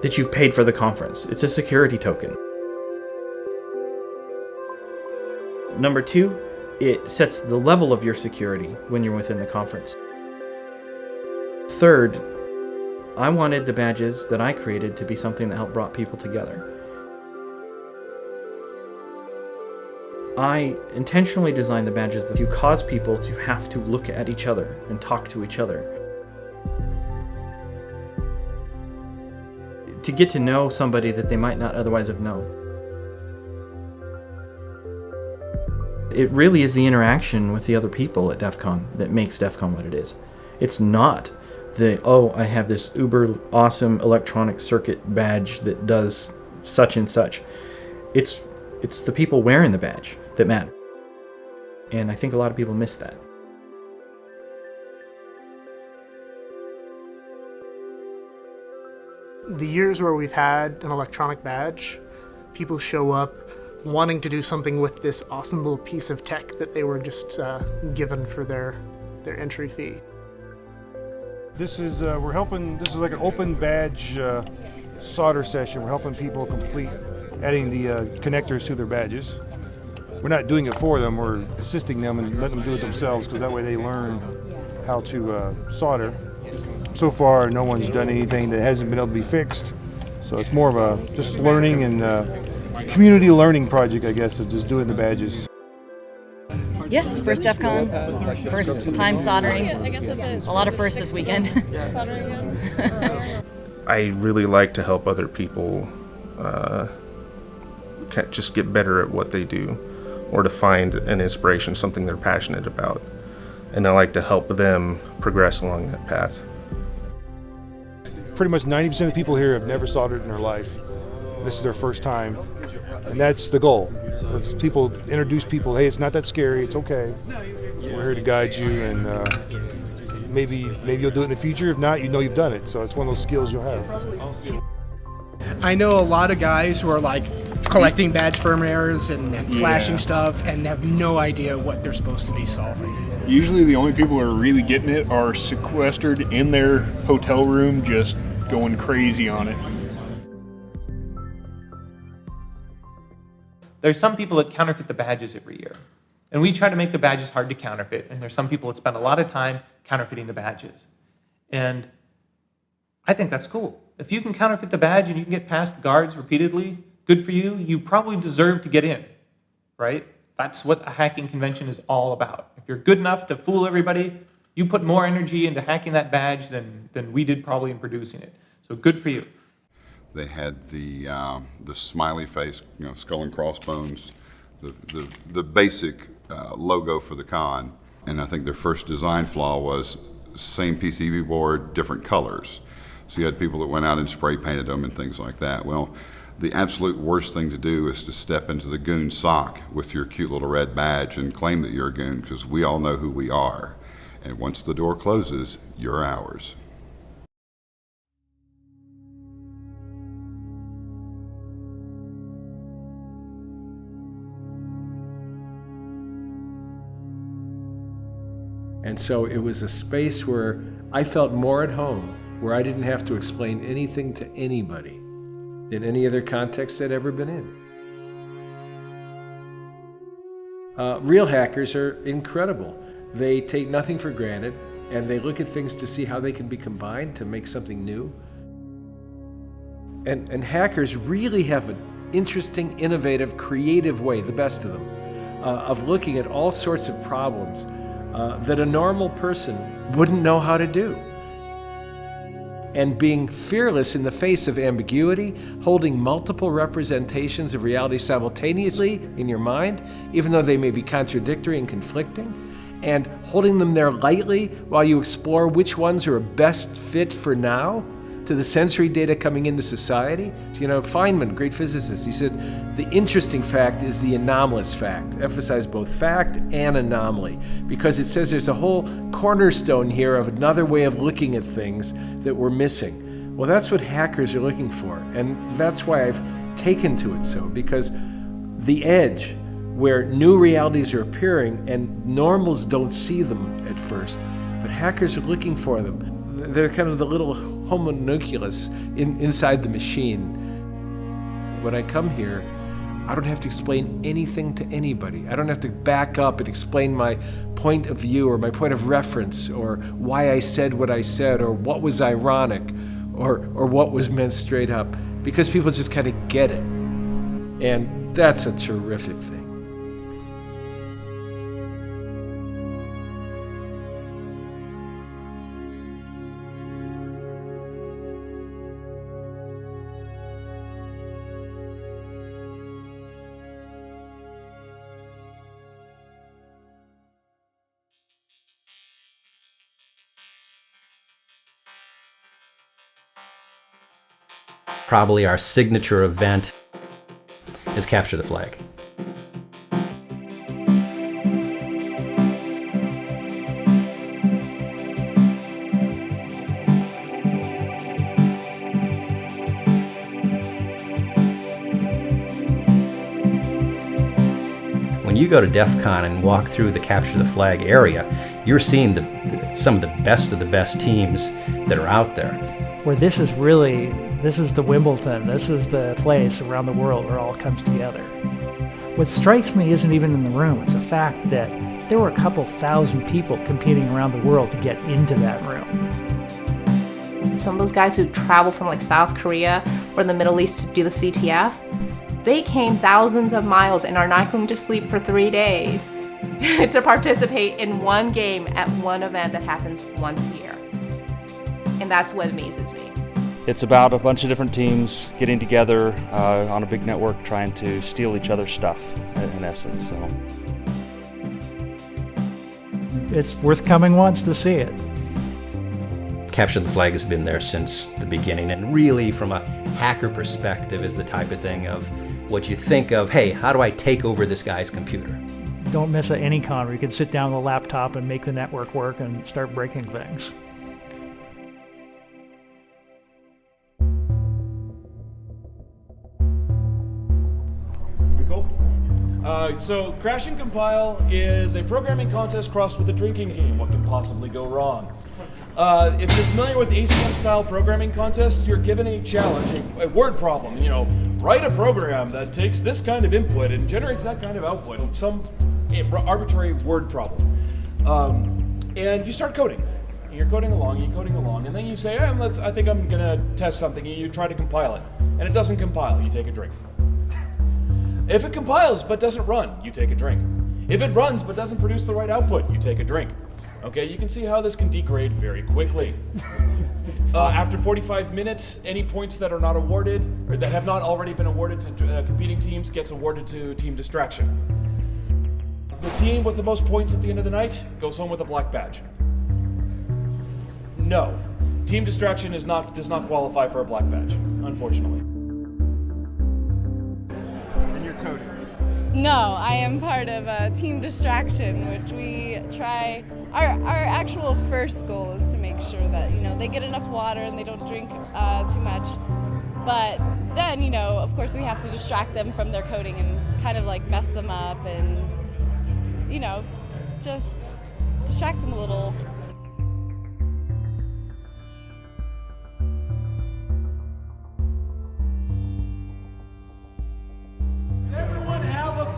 that you've paid for the conference. It's a security token. Number 2, it sets the level of your security when you're within the conference. Third, I wanted the badges that I created to be something that helped brought people together. I intentionally designed the badges to cause people to have to look at each other and talk to each other. To get to know somebody that they might not otherwise have known. It really is the interaction with the other people at DEF CON that makes DEF CON what it is. It's not I have this uber awesome electronic circuit badge that does such and such. It's the people wearing the badge that matter. And I think a lot of people miss that. The years where we've had an electronic badge, people show up wanting to do something with this awesome little piece of tech that they were just given for their entry fee. This is this is like an open badge solder session. We're helping people complete adding the connectors to their badges. We're not doing it for them, we're assisting them and letting them do it themselves, because that way they learn how to solder. So far, no one's done anything that hasn't been able to be fixed. So it's more of a just learning and community learning project, I guess, of just doing the badges. Yes, first DEF CON, first time soldering. A lot of firsts this weekend. I really like to help other people just get better at what they do, or to find an inspiration, something they're passionate about. And I like to help them progress along that path. Pretty much 90% of the people here have never soldered in their life. This is their first time, and that's the goal. Let's introduce people, hey, it's not that scary, it's okay. We're here to guide you, and maybe you'll do it in the future. If not, you know you've done it, so it's one of those skills you'll have. I know a lot of guys who are like collecting badge firmwares and flashing stuff and have no idea what they're supposed to be solving. Usually the only people who are really getting it are sequestered in their hotel room just going crazy on it. There's some people that counterfeit the badges every year. And we try to make the badges hard to counterfeit, and there's some people that spend a lot of time counterfeiting the badges. And I think that's cool. If you can counterfeit the badge and you can get past guards repeatedly, good for you. You probably deserve to get in, right? That's what a hacking convention is all about. If you're good enough to fool everybody, you put more energy into hacking that badge than we did probably in producing it. So good for you. They had the smiley face, skull and crossbones, the basic logo for the con. And I think their first design flaw was same PCB board, different colors. So you had people that went out and spray painted them and things like that. Well, the absolute worst thing to do is to step into the goon sock with your cute little red badge and claim that you're a goon, because we all know who we are. And once the door closes, you're ours. And so it was a space where I felt more at home, where I didn't have to explain anything to anybody than any other context I'd ever been in. Real hackers are incredible. They take nothing for granted, and they look at things to see how they can be combined to make something new. And hackers really have an interesting, innovative, creative way, the best of them, of looking at all sorts of problems that a normal person wouldn't know how to do. And being fearless in the face of ambiguity, holding multiple representations of reality simultaneously in your mind, even though they may be contradictory and conflicting, and holding them there lightly while you explore which ones are a best fit for now to the sensory data coming into society. Feynman, great physicist, he said, the interesting fact is the anomalous fact. Emphasize both fact and anomaly, because it says there's a whole cornerstone here of another way of looking at things that we're missing. Well, that's what hackers are looking for, and that's why I've taken to it so, because the edge, where new realities are appearing and normals don't see them at first, but hackers are looking for them. They're kind of the little homunculus inside the machine. When I come here, I don't have to explain anything to anybody. I don't have to back up and explain my point of view or my point of reference or why I said what I said or what was ironic or what was meant straight up, because people just kind of get it. And that's a terrific thing. Probably our signature event is Capture the Flag. When you go to DEFCON and walk through the Capture the Flag area, you're seeing some of the best teams that are out there. Where this is the Wimbledon, this is the place around the world where it all comes together. What strikes me isn't even in the room, it's the fact that there were a couple thousand people competing around the world to get into that room. Some of those guys who travel from like South Korea or the Middle East to do the CTF, they came thousands of miles and are not going to sleep for 3 days to participate in one game at one event that happens once a year. And that's what amazes me. It's about a bunch of different teams getting together on a big network trying to steal each other's stuff, in essence. So it's worth coming once to see it. Capture the Flag has been there since the beginning, and really from a hacker perspective is the type of thing of what you think of, hey, how do I take over this guy's computer? Don't miss any con where you can sit down on the laptop and make the network work and start breaking things. So Crash and Compile is a programming contest crossed with a drinking game. What could possibly go wrong? If you're familiar with ACM-style programming contests, you're given a challenge, a word problem. You know, write a program that takes this kind of input and generates that kind of output. Some arbitrary word problem. And you start coding. You're coding along, and then you say, I think I'm gonna test something, and you try to compile it. And it doesn't compile, you take a drink. If it compiles but doesn't run, you take a drink. If it runs but doesn't produce the right output, you take a drink. Okay, you can see how this can degrade very quickly. After 45 minutes, any points that are not awarded, or that have not already been awarded to competing teams, gets awarded to Team Distraction. The team with the most points at the end of the night goes home with a black badge. No, Team Distraction does not qualify for a black badge, unfortunately. No, I am part of Team Distraction, which we try. Our actual first goal is to make sure that they get enough water and they don't drink too much. But then of course we have to distract them from their coding and kind of like mess them up and just distract them a little.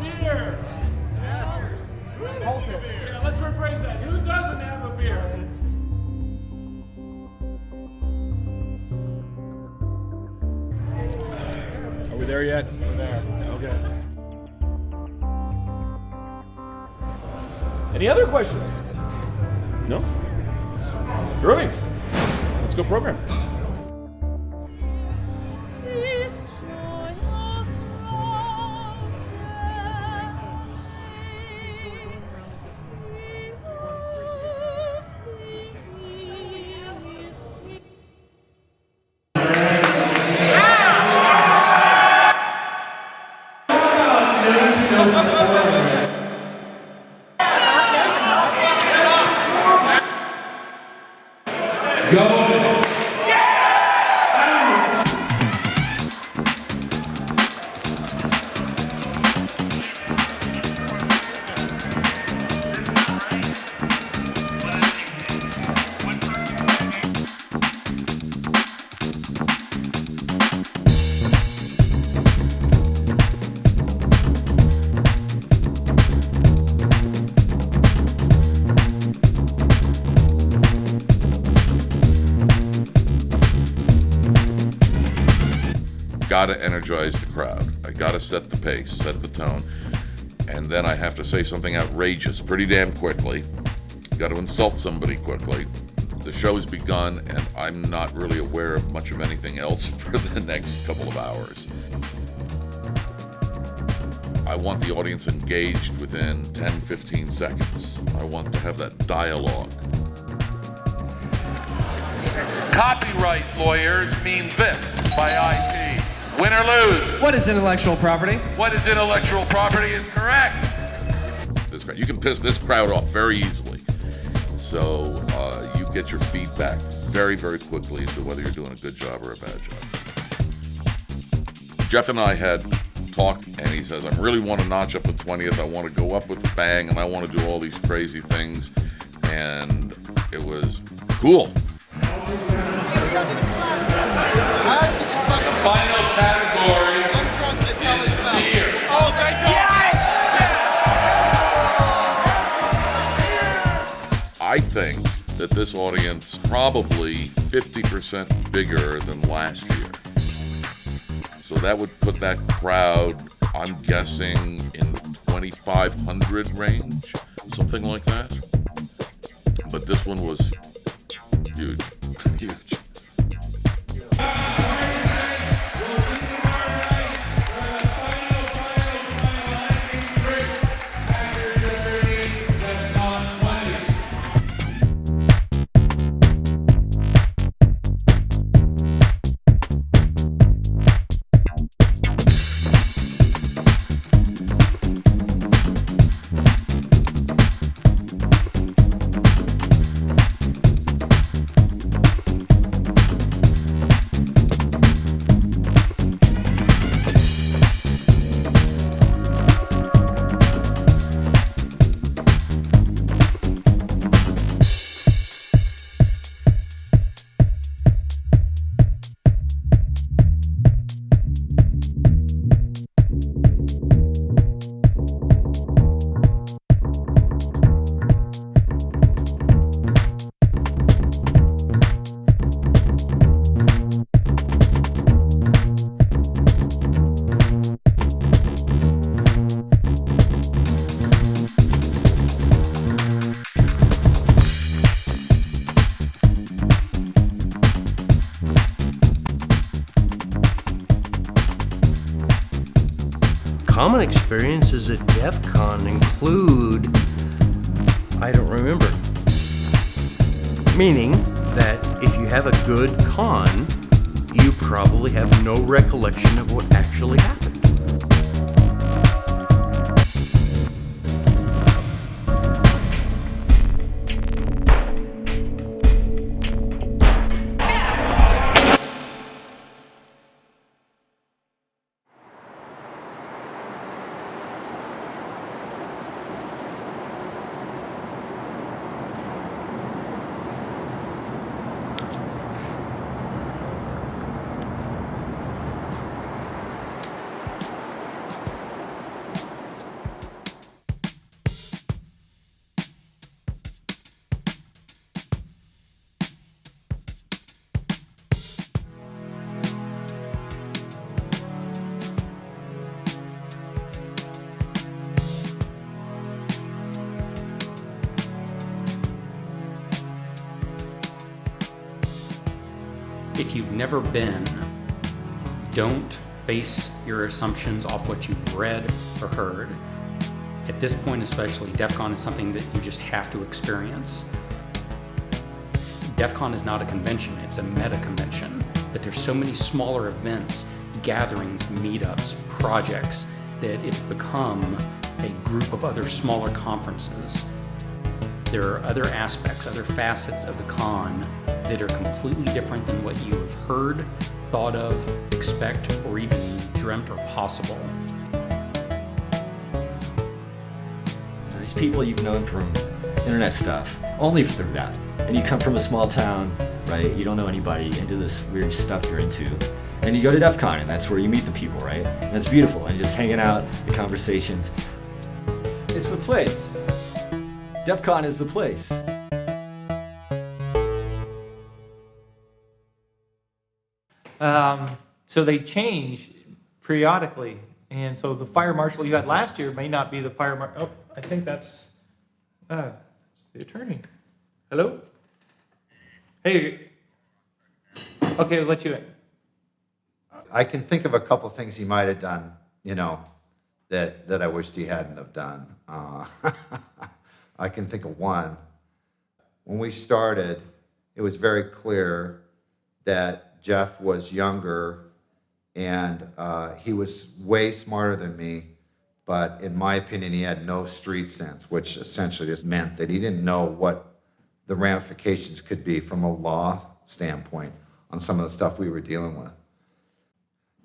Beer. Yes. Yeah, let's rephrase that. Who doesn't have a beer? Are we there yet? We're there. Okay. Any other questions? No? Groovy. Let's go program. Gotta energize the crowd. I gotta set the pace, set the tone, and then I have to say something outrageous pretty damn quickly. Gotta insult somebody quickly. The show's begun, and I'm not really aware of much of anything else for the next couple of hours. I want the audience engaged within 10-15 seconds. I want to have that dialogue. Copyright lawyers mean this. by IP. Win or lose. What is intellectual property? What is intellectual property is correct. You can piss this crowd off very easily. So you get your feedback very, very quickly as to whether you're doing a good job or a bad job. Jeff and I had talked, and he says, I really want to notch up the 20th. I want to go up with a bang, and I want to do all these crazy things. And it was cool. The final category is beer. Oh, thank God! I think that this audience is probably 50% bigger than last year. So that would put that crowd, I'm guessing, in the 2,500 range, something like that. But this one was huge, huge. Common experiences at DEFCON include, I don't remember. Meaning that if you have a good con, you probably have no recollection of what actually happened. If you've never been, don't base your assumptions off what you've read or heard. At this point especially, DEFCON is something that you just have to experience. DEFCON is not a convention, it's a meta-convention. That there's so many smaller events, gatherings, meetups, projects, that it's become a group of other smaller conferences. There are other aspects, other facets of the con that are completely different than what you have heard, thought of, expect, or even dreamt or possible. These people you've known from internet stuff, only through that. And you come from a small town, right? You don't know anybody into this weird stuff you're into. And you go to DEFCON, and that's where you meet the people, right? And it's beautiful, and just hanging out, the conversations. It's the place. DEFCON is the place. So they change periodically. And so the fire marshal you had last year may not be the fire marshal. Oh, I think that's the attorney. Hello? Hey. Okay, I'll let you in. I can think of a couple things he might have done, you know, that I wished he hadn't have done. I can think of one. When we started, it was very clear that Jeff was younger And he was way smarter than me, but in my opinion, he had no street sense, which essentially just meant that he didn't know what the ramifications could be from a law standpoint on some of the stuff we were dealing with.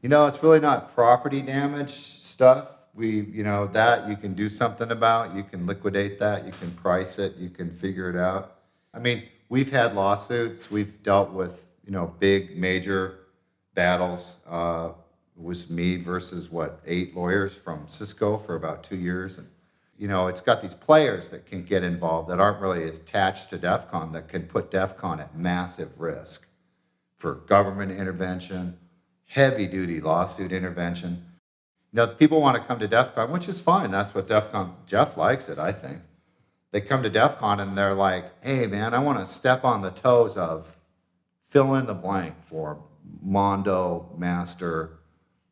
You know, it's really not property damage stuff. That you can do something about. You can liquidate that. You can price it. You can figure it out. I mean, we've had lawsuits. We've dealt with, big major battles. It was me versus 8 lawyers from Cisco for about 2 years. And, it's got these players that can get involved that aren't really attached to DEFCON that can put DEFCON at massive risk for government intervention, heavy duty lawsuit intervention. People want to come to DEFCON, which is fine. That's what DEFCON, Jeff likes it, I think. They come to DEFCON and they're like, hey man, I want to step on the toes of fill in the blank for Mondo, Master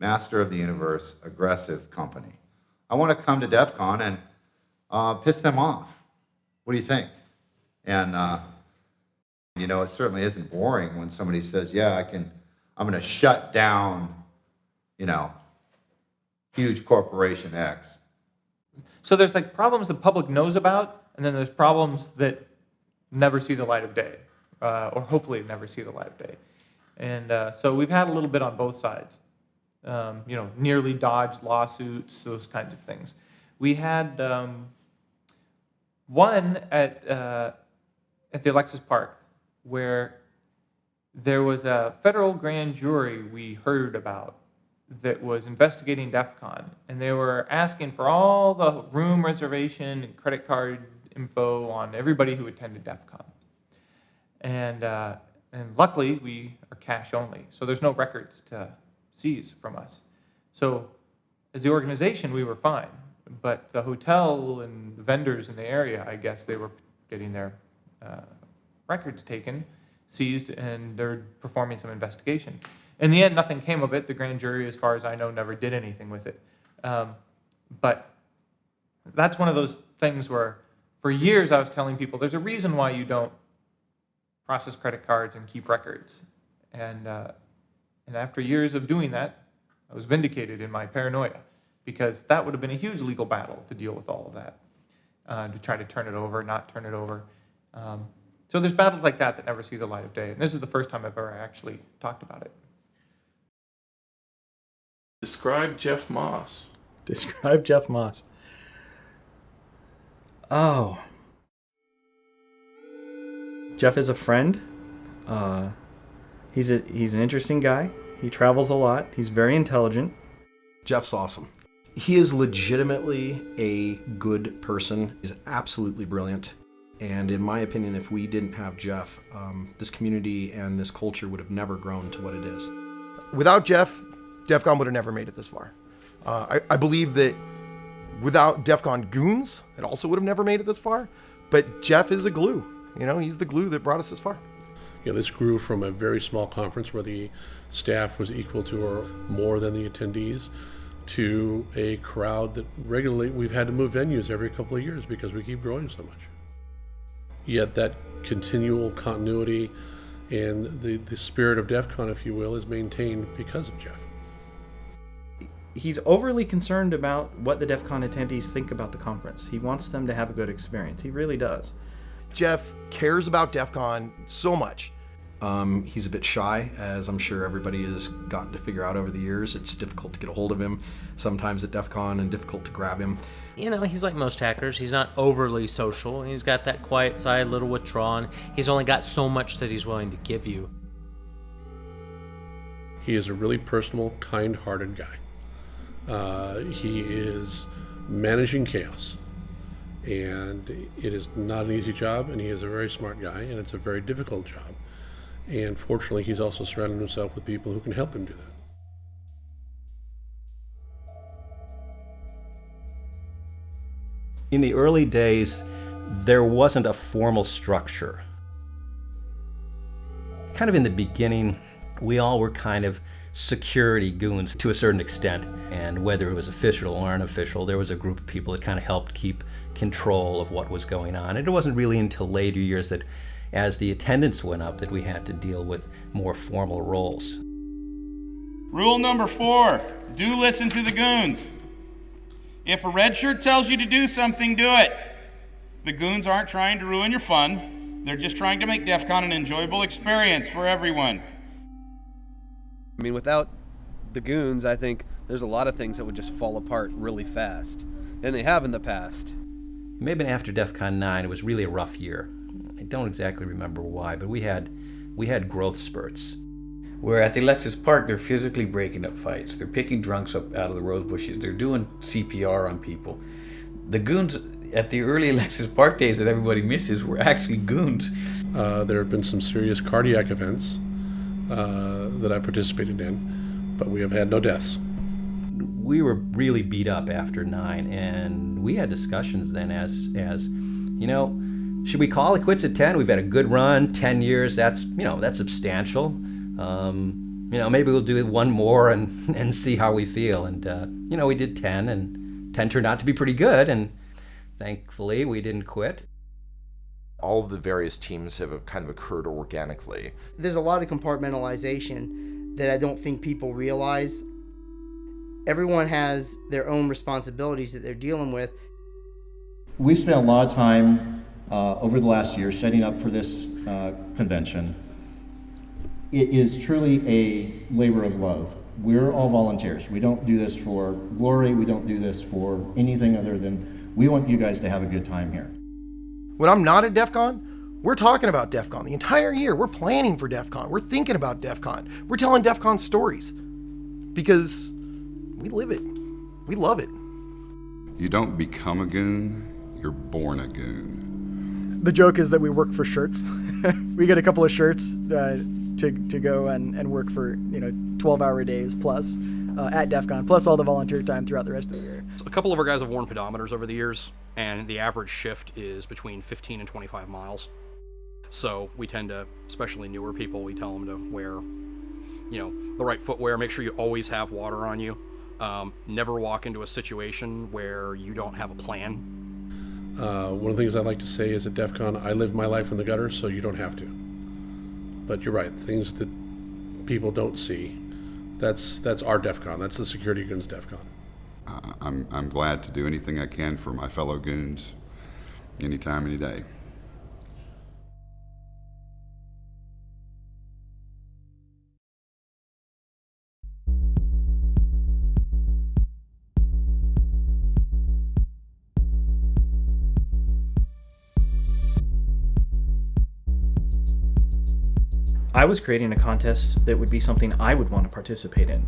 of the Universe, aggressive company. I want to come to DEFCON and piss them off. What do you think? And, it certainly isn't boring when somebody says, yeah, I'm going to shut down, huge corporation X. So there's problems the public knows about, and then there's problems that never see the light of day, or hopefully never see the light of day. And so we've had a little bit on both sides. Nearly dodged lawsuits, those kinds of things. We had one at the Alexis Park where there was a federal grand jury we heard about that was investigating DEFCON, and they were asking for all the room reservation and credit card info on everybody who attended DEFCON. And luckily, we are cash only, so there's no records to seize from us. So as the organization, we were fine, but the hotel and the vendors in the area, I guess they were getting their records taken, seized, and they're performing some investigation. In the end, nothing came of it. The grand jury, as far as I know, never did anything with it. But that's one of those things where, for years, I was telling people, there's a reason why you don't process credit cards and keep records. And after years of doing that, I was vindicated in my paranoia, because that would have been a huge legal battle to deal with all of that, to try to turn it over, not turn it over. So there's battles like that never see the light of day. And this is the first time I've ever actually talked about it. Describe Jeff Moss. Describe Jeff Moss. Oh. Jeff is a friend. He's an interesting guy. He travels a lot. He's very intelligent. Jeff's awesome. He is legitimately a good person. He's absolutely brilliant. And in my opinion, if we didn't have Jeff, this community and this culture would have never grown to what it is. Without Jeff, DEFCON would have never made it this far. I believe that without DEFCON goons, it also would have never made it this far. But Jeff is a glue. He's the glue that brought us this far. Yeah, this grew from a very small conference where the staff was equal to or more than the attendees to a crowd that regularly, we've had to move venues every couple of years because we keep growing so much. Yet that continual continuity and the spirit of DEFCON, if you will, is maintained because of Jeff. He's overly concerned about what the DEFCON attendees think about the conference. He wants them to have a good experience. He really does. Jeff cares about DEFCON so much. He's a bit shy, as I'm sure everybody has gotten to figure out over the years. It's difficult to get a hold of him sometimes at DEFCON and difficult to grab him. He's like most hackers. He's not overly social. He's got that quiet side, a little withdrawn. He's only got so much that he's willing to give you. He is a really personal, kind-hearted guy. He is managing chaos. And it is not an easy job, and he is a very smart guy, and it's a very difficult job. And fortunately, he's also surrounded himself with people who can help him do that. In the early days, there wasn't a formal structure. Kind of in the beginning, we all were kind of security goons to a certain extent, and whether it was official or unofficial, there was a group of people that kind of helped keep control of what was going on. And it wasn't really until later years that, as the attendance went up, that we had to deal with more formal roles. Rule number 4, do listen to the goons. If a red shirt tells you to do something, do it. The goons aren't trying to ruin your fun. They're just trying to make DEF CON an enjoyable experience for everyone. I mean, without the goons, I think there's a lot of things that would just fall apart really fast. And they have in the past. Maybe after DEFCON 9, it was really a rough year. I don't exactly remember why, but we had growth spurts. Where at the Alexis Park, they're physically breaking up fights. They're picking drunks up out of the rose bushes. They're doing CPR on people. The goons at the early Alexis Park days that everybody misses were actually goons. There have been some serious cardiac events that I participated in, but we have had no deaths. We were really beat up after 9, and we had discussions then as you know, should we call it quits at 10? We've had a good run, 10 years, that's substantial. Maybe we'll do one more and see how we feel. And, we did 10, and 10 turned out to be pretty good, and thankfully we didn't quit. All of the various teams have kind of occurred organically. There's a lot of compartmentalization that I don't think people realize. Everyone has their own responsibilities that they're dealing with. We've spent a lot of time over the last year setting up for this convention. It is truly a labor of love. We're all volunteers. We don't do this for glory. We don't do this for anything other than we want you guys to have a good time here. When I'm not at DEF CON, we're talking about DEF CON the entire year. We're planning for DEF CON. We're thinking about DEF CON. We're telling DEF CON stories because we live it. We love it. You don't become a goon, you're born a goon. The joke is that we work for shirts. We get a couple of shirts to go and work for 12-hour days plus at DEF CON, plus all the volunteer time throughout the rest of the year. A couple of our guys have worn pedometers over the years, and the average shift is between 15 and 25 miles. So we tend to, especially newer people, we tell them to wear, the right footwear. Make sure you always have water on you. Never walk into a situation where you don't have a plan. One of the things I like to say is at DEF CON, I live my life in the gutter, so you don't have to. But you're right, things that people don't see, that's our DEF CON. That's the Security Goons DEF CON. I'm glad to do anything I can for my fellow goons, anytime, any day. I was creating a contest that would be something I would want to participate in.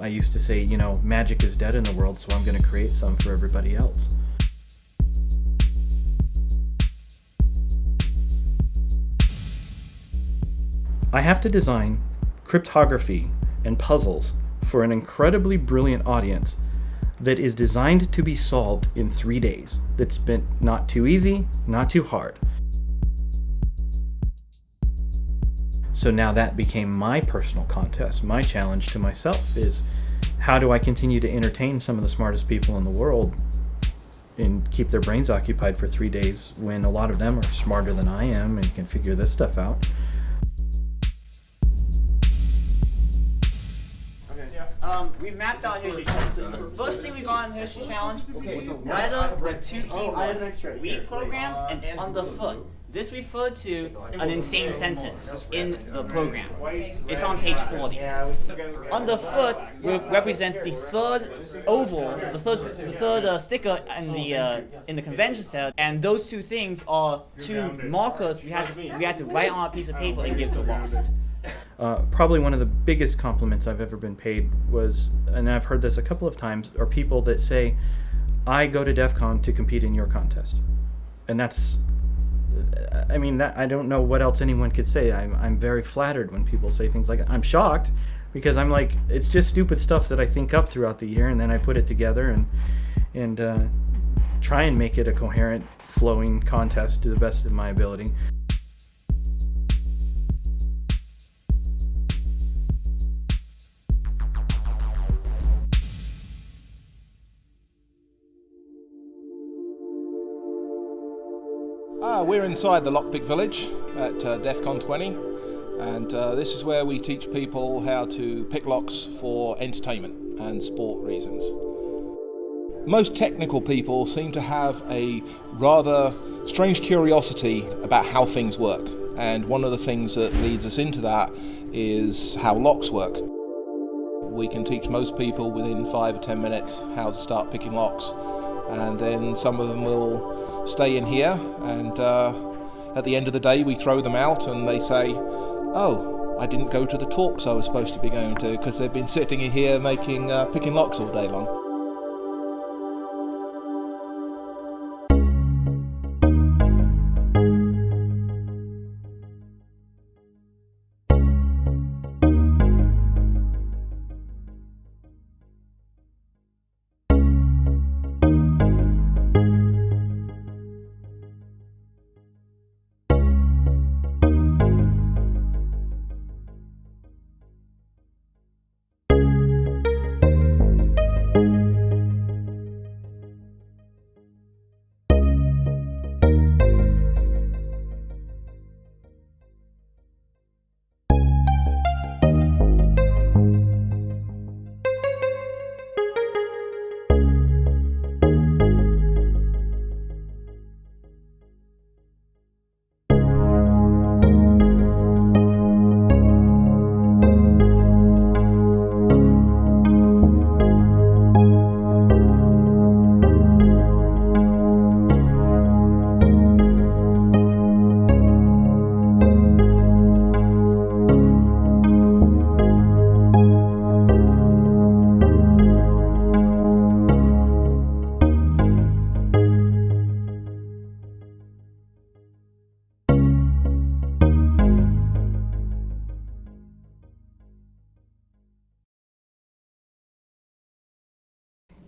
I used to say, magic is dead in the world, so I'm going to create some for everybody else. I have to design cryptography and puzzles for an incredibly brilliant audience that is designed to be solved in 3 days. That's been not too easy, not too hard. So now that became my personal contest. My challenge to myself is, how do I continue to entertain some of the smartest people in the world and keep their brains occupied for 3 days when a lot of them are smarter than I am and can figure this stuff out? We've mapped out Hershey Challenge. The first thing we got on Hershey Challenge, weather with 2 keywords, read program, and underfoot. This referred to an insane sentence in the program. It's on page 40. Underfoot represents the third oval, the third sticker in the convention center, and those 2 things are 2 markers we had to write on a piece of paper and give to Lost. Probably one of the biggest compliments I've ever been paid was, and I've heard this a couple of times, are people that say, I go to DEF CON to compete in your contest. And that's, I don't know what else anyone could say. I'm very flattered when people say things like that. I'm shocked because I'm like, it's just stupid stuff that I think up throughout the year, and then I put it together and try and make it a coherent, flowing contest to the best of my ability. We're inside the Lockpick Village at DEFCON 20. And this is where we teach people how to pick locks for entertainment and sport reasons. Most technical people seem to have a rather strange curiosity about how things work. And one of the things that leads us into that is how locks work. We can teach most people within 5 or 10 minutes how to start picking locks. And then some of them will stay in here, and at the end of the day we throw them out and they say, oh, I didn't go to the talks I was supposed to be going to because they've been sitting in here picking locks all day long.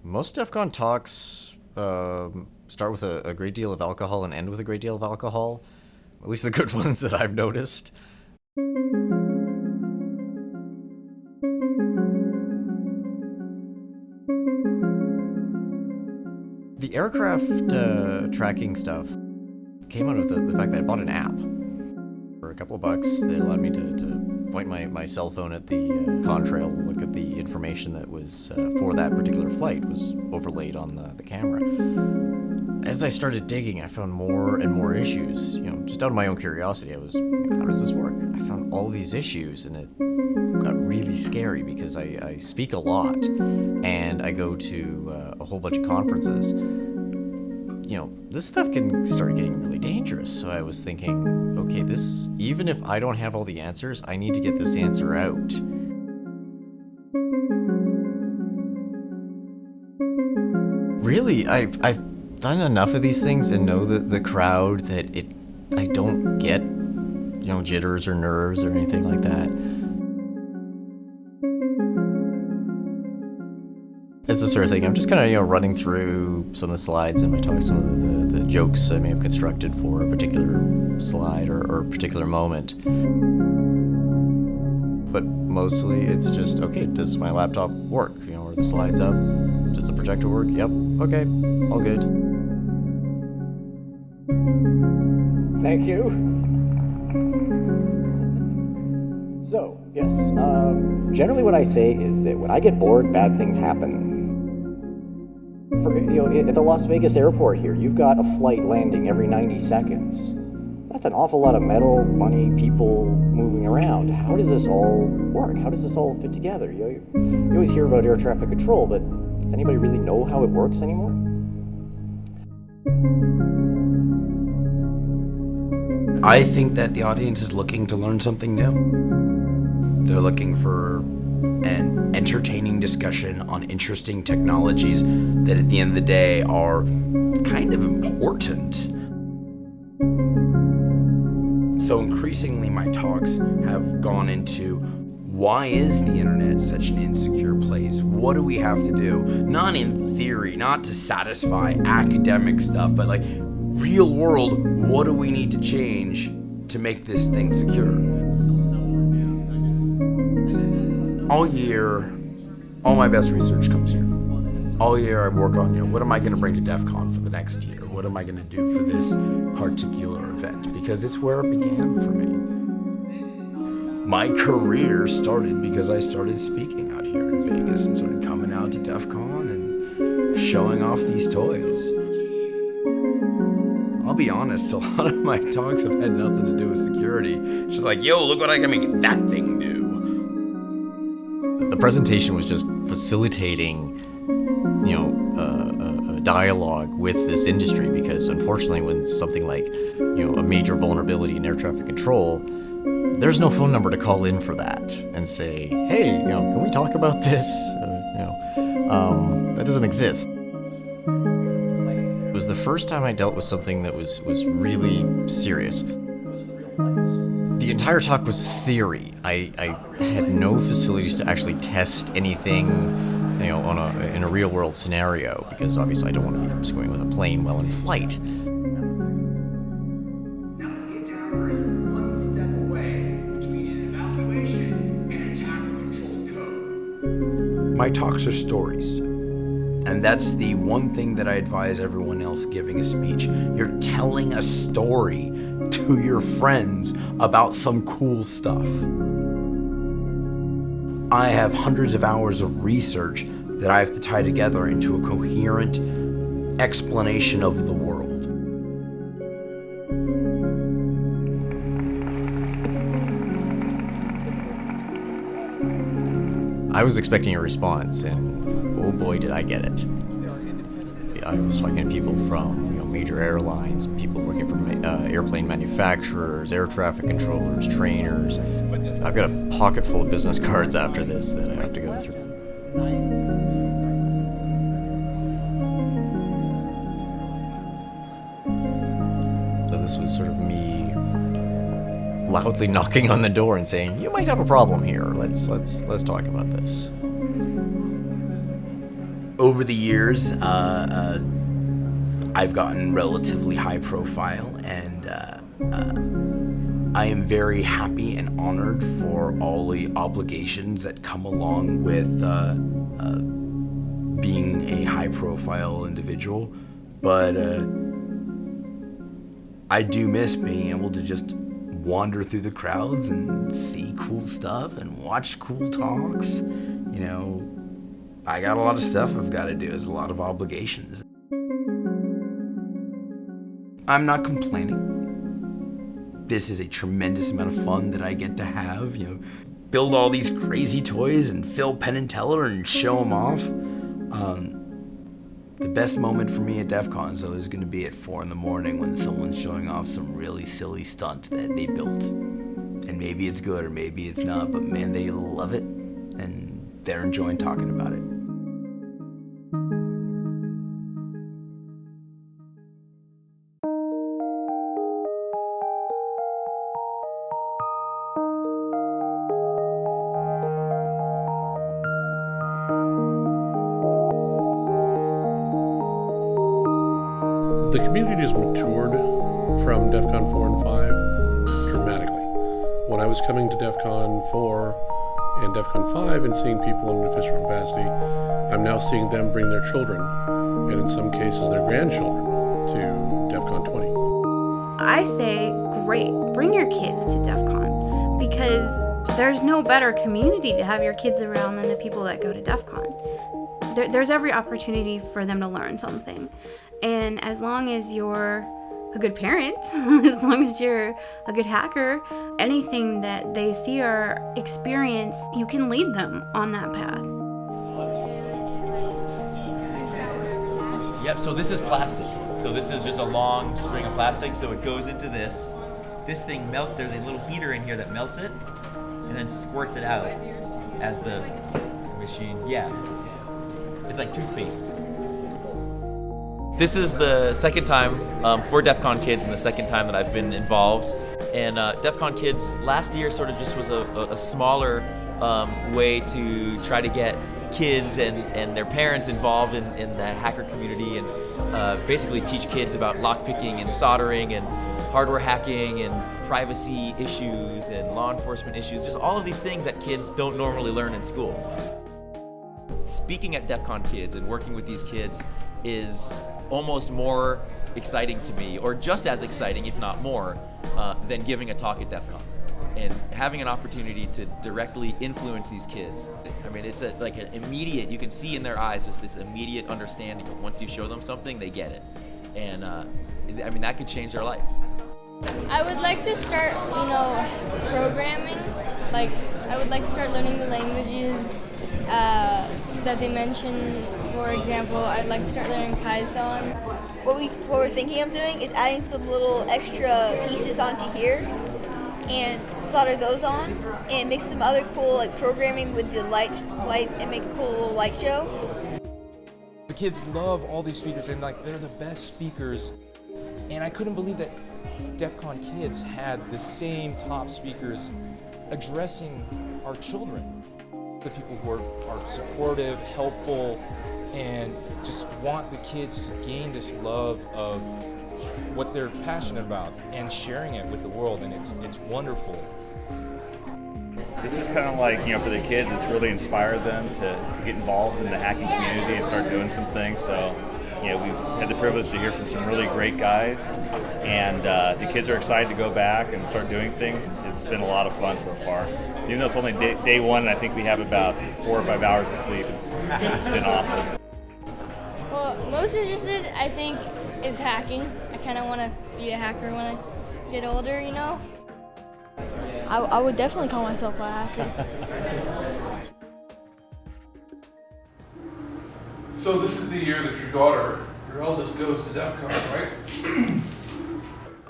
Most DEFCON talks start with a great deal of alcohol and end with a great deal of alcohol. At least the good ones that I've noticed. The aircraft tracking stuff came out of the fact that I bought an app for a couple of bucks that allowed me to point my cell phone at the contrail, look at the information that was for that particular flight was overlaid on the camera. As I started digging, I found more and more issues. Just out of my own curiosity, how does this work? I found all these issues, and it got really scary because I speak a lot, and I go to a whole bunch of conferences. This stuff can start getting really dangerous. So I was thinking, okay, even if I don't have all the answers, I need to get this answer out. Really, I've done enough of these things and know that the crowd that I don't get, jitters or nerves or anything like that. It's the sort of thing, I'm just kind of, running through some of the slides in my talk, some of the jokes I may have constructed for a particular slide or a particular moment. But mostly it's just, okay, does my laptop work? Are the slides up? Does the projector work? Yep, okay, all good. Thank you. So, yes, generally what I say is that when I get bored, bad things happen. At the Las Vegas airport here, you've got a flight landing every 90 seconds. That's an awful lot of metal, money, people moving around. How does this all work? How does this all fit together? You always hear about air traffic control, but does anybody really know how it works anymore? I think that the audience is looking to learn something new. They're looking for an entertaining discussion on interesting technologies that at the end of the day are kind of important. So increasingly my talks have gone into why is the internet such an insecure place? What do we have to do? Not in theory, not to satisfy academic stuff, but like real world, what do we need to change to make this thing secure? All year, all my best research comes here. All year I work on, what am I gonna bring to DEFCON for the next year? What am I gonna do for this particular event? Because it's where it began for me. My career started because I started speaking out here in Vegas and started coming out to DEF CON and showing off these toys. I'll be honest, a lot of my talks have had nothing to do with security. It's just like, yo, look what I can make that thing do. The presentation was just facilitating, a dialogue with this industry, because unfortunately when something like, a major vulnerability in air traffic control, there's no phone number to call in for that and say, hey, can we talk about this? That doesn't exist. It was the first time I dealt with something that was really serious. The entire talk was theory. I had no facilities to actually test anything, in a real world scenario, because obviously I don't want to be screwing with a plane while in flight. Now, the tower is one step away between an evacuation and attack-controlled code. My talks are stories. And that's the one thing that I advise everyone else giving a speech. You're telling a story to your friends about some cool stuff. I have hundreds of hours of research that I have to tie together into a coherent explanation of the world. I was expecting a response, and oh boy did I get it. I was talking to people from major airlines, people working for airplane manufacturers, air traffic controllers, trainers. I've got a pocket full of business cards after this that I have to go through. So this was sort of me loudly knocking on the door and saying, you might have a problem here. Let's talk about this. Over the years, I've gotten relatively high profile, and I am very happy and honored for all the obligations that come along with being a high profile individual. But I do miss being able to just wander through the crowds and see cool stuff and watch cool talks. I got a lot of stuff I've got to do. There's a lot of obligations. I'm not complaining. This is a tremendous amount of fun that I get to have, build all these crazy toys and fill Penn and Teller and show them off. The best moment for me at DEF CON is always going to be at 4 in the morning when someone's showing off some really silly stunt that they built. And maybe it's good or maybe it's not, but man, they love it and they're enjoying talking about it. The community has matured from DEFCON 4 and 5 dramatically. When I was coming to DEFCON 4 and DEFCON 5 and seeing people in an official capacity, I'm now seeing them bring their children, and in some cases their grandchildren, to DEFCON 20. I say, great, bring your kids to DEFCON, because there's no better community to have your kids around than the people that go to DEFCON. There's every opportunity for them to learn something. And as long as you're a good parent, as long as you're a good hacker, anything that they see or experience, you can lead them on that path. Yep, so this is plastic. So this is just a long string of plastic, so it goes into this. This thing melts, there's a little heater in here that melts it, and then squirts it out as the machine, it's like toothpaste. This is the second time for DEFCON Kids and the second time that I've been involved. And DEFCON Kids last year sort of just was a smaller way to try to get kids and their parents involved in the hacker community and basically teach kids about lockpicking and soldering and hardware hacking and privacy issues and law enforcement issues, just all of these things that kids don't normally learn in school. Speaking at DEFCON Kids and working with these kids is almost more exciting to me, or just as exciting, if not more, than giving a talk at DEFCON. and having an opportunity to directly influence these kids. I mean, it's like an immediate, you can see in their eyes just this immediate understanding of once you show them something, they get it. And I mean, that could change their life. I would like to start, programming. Like, I would like to start learning the languages that they mention. For example, I'd like to start learning Python. What we're thinking of doing is adding some little extra pieces onto here and solder those on and make some other cool like programming with the light and make a cool little light show. The kids love all these speakers and like they're the best speakers, and I couldn't believe that DEFCON kids had the same top speakers addressing our children. The people who are supportive, helpful, and just want the kids to gain this love of what they're passionate about and sharing it with the world, and it's wonderful. This is kind of like, for the kids, it's really inspired them to get involved in the hacking community and start doing some things. So, we've had the privilege to hear from some really great guys, and the kids are excited to go back and start doing things. It's been a lot of fun so far. Even though it's only day one, and I think we have about 4 or 5 hours of sleep, it's been awesome. Well, most interested, I think, is hacking. I kind of want to be a hacker when I get older, I would definitely call myself a hacker. So this is the year that your eldest goes to DEFCON,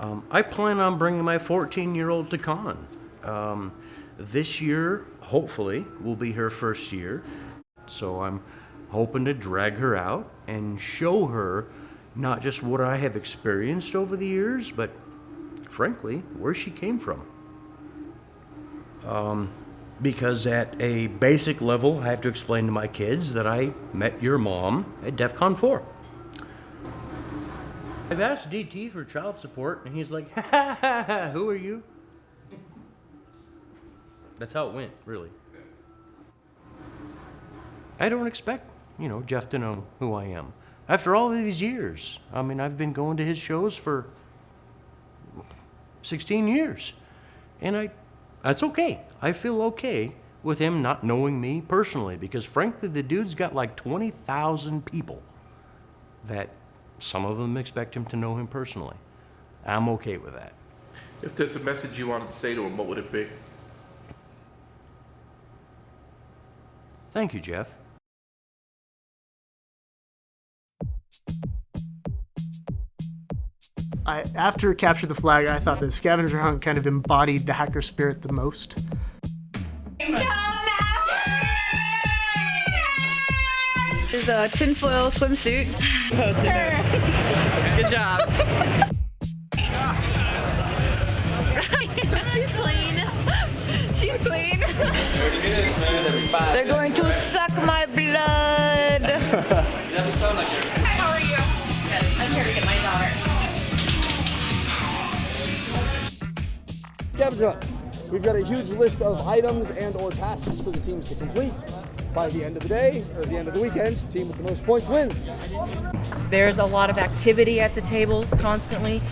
right? I plan on bringing my 14-year-old to con. This year, hopefully, will be her first year. So I'm hoping to drag her out and show her not just what I have experienced over the years, but frankly, where she came from. Because at a basic level, I have to explain to my kids that I met your mom at DEFCON 4. I've asked DT for child support, and he's like, ha ha ha, who are you? That's how it went, really. I don't expect, Jeff to know who I am. After all of these years, I've been going to his shows for 16 years. And that's okay. I feel okay with him not knowing me personally, because frankly, the dude's got like 20,000 people that some of them expect him to know him personally. I'm okay with that. If there's a message you wanted to say to him, what would it be? Thank you, Jeff. After Capture the Flag, I thought the scavenger hunt kind of embodied the hacker spirit the most. There's a tinfoil swimsuit. Good job. She's clean. She's clean. They're going to suck my blood. How are you? I'm here to get my daughter. Scavenger hunt. We've got a huge list of items and or tasks for the teams to complete. By the end of the day, or the end of the weekend, team with the most points wins. There's a lot of activity at the tables constantly.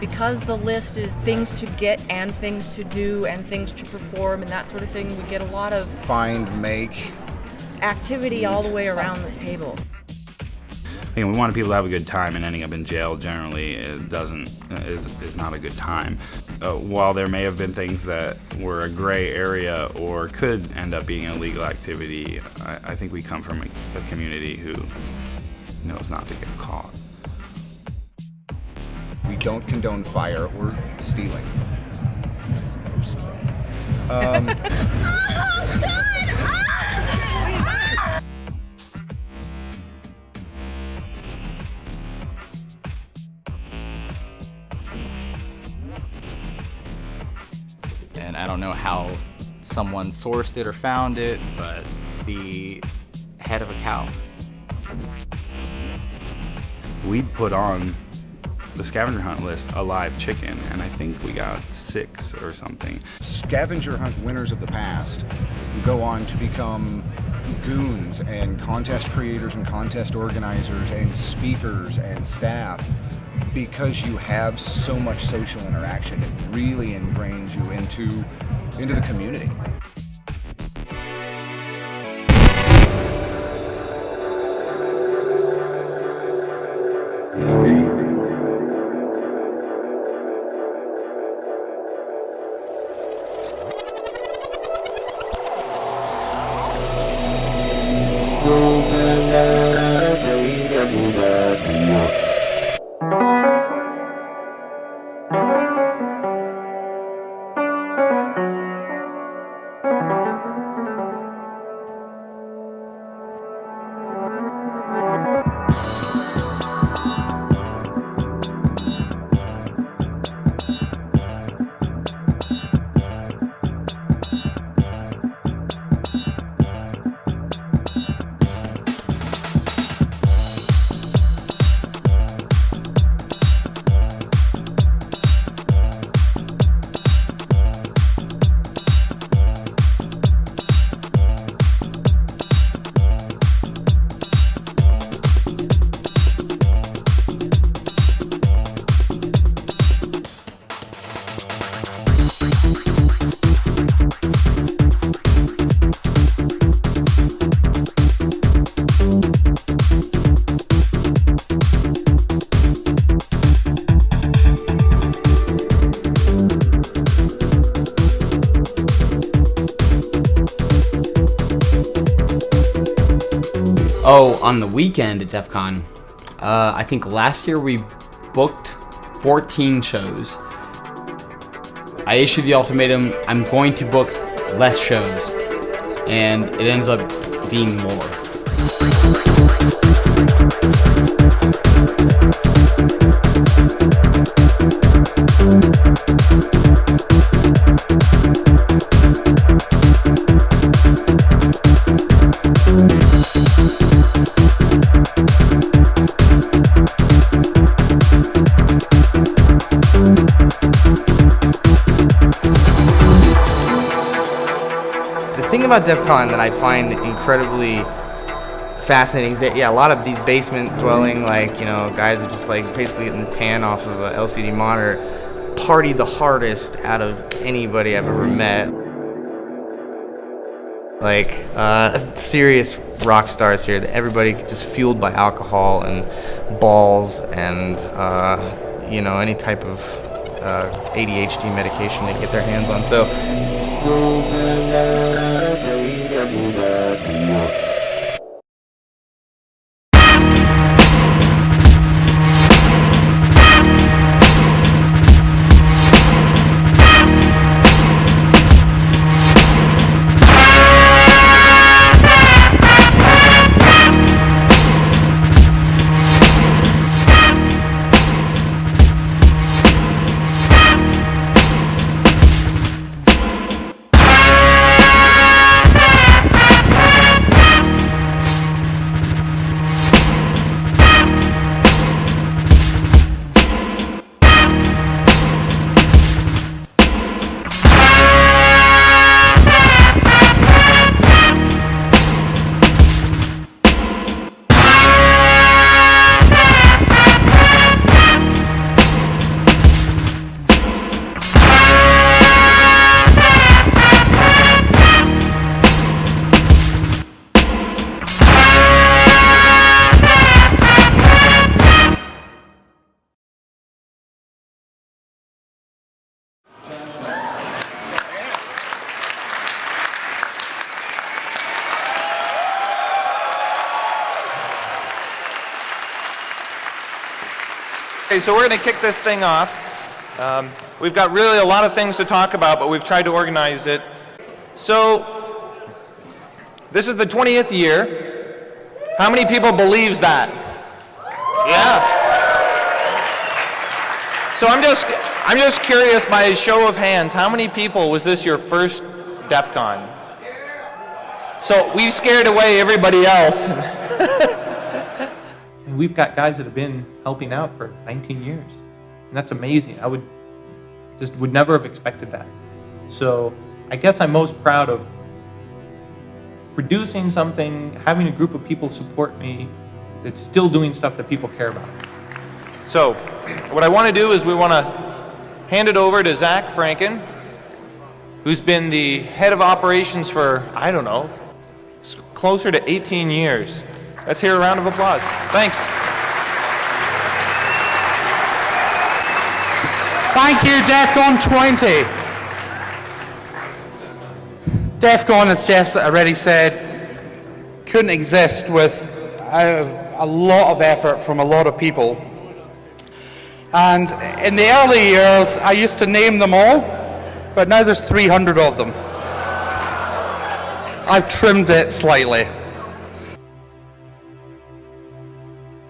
Because the list is things to get and things to do and things to perform and that sort of thing, we get a lot of Find, make. activity all the way around the table. We want people to have a good time, and ending up in jail generally is not a good time. While there may have been things that were a gray area or could end up being an illegal activity, I think we come from a community who knows not to get caught. We don't condone fire or stealing. And I don't know how someone sourced it or found it, but the head of a cow. We'd put on the scavenger hunt list a live chicken, and I think we got 6 or something. Scavenger hunt winners of the past who go on to become goons and contest creators and contest organizers and speakers and staff because you have so much social interaction, it really ingrains you into the community. Oh, on the weekend at DEF CON, I think last year we booked 14 shows. I issued the ultimatum, I'm going to book less shows, and it ends up being more. The thing about DEF CON that I find incredibly fascinating is that, yeah, a lot of these basement dwelling, like, you know, guys are just like basically getting the tan off of a LCD monitor, party the hardest out of anybody I've ever met. Like, serious rock stars here that everybody just fueled by alcohol and balls and, you know, any type of ADHD medication they get their hands on. So. Okay, so we're going to kick this thing off. We've got really a lot of things to talk about, but we've tried to organize it. So, this is the 20th year. How many people believes that? Yeah. So I'm just curious, by a show of hands, how many people was this your first DEF CON? So we've scared away everybody else. And we've got guys that have been helping out for 19 years. And that's amazing. I would never have expected that. So I guess I'm most proud of producing something, having a group of people support me, that's still doing stuff that people care about. So what I want to do is we want to hand it over to Zach Franken, who's been the head of operations for, I don't know, closer to 18 years. Let's hear a round of applause. Thanks. Thank you, DEFCON 20. DEFCON, as Jeff's already said, couldn't exist without a lot of effort from a lot of people. And in the early years, I used to name them all, but now there's 300 of them. I've trimmed it slightly.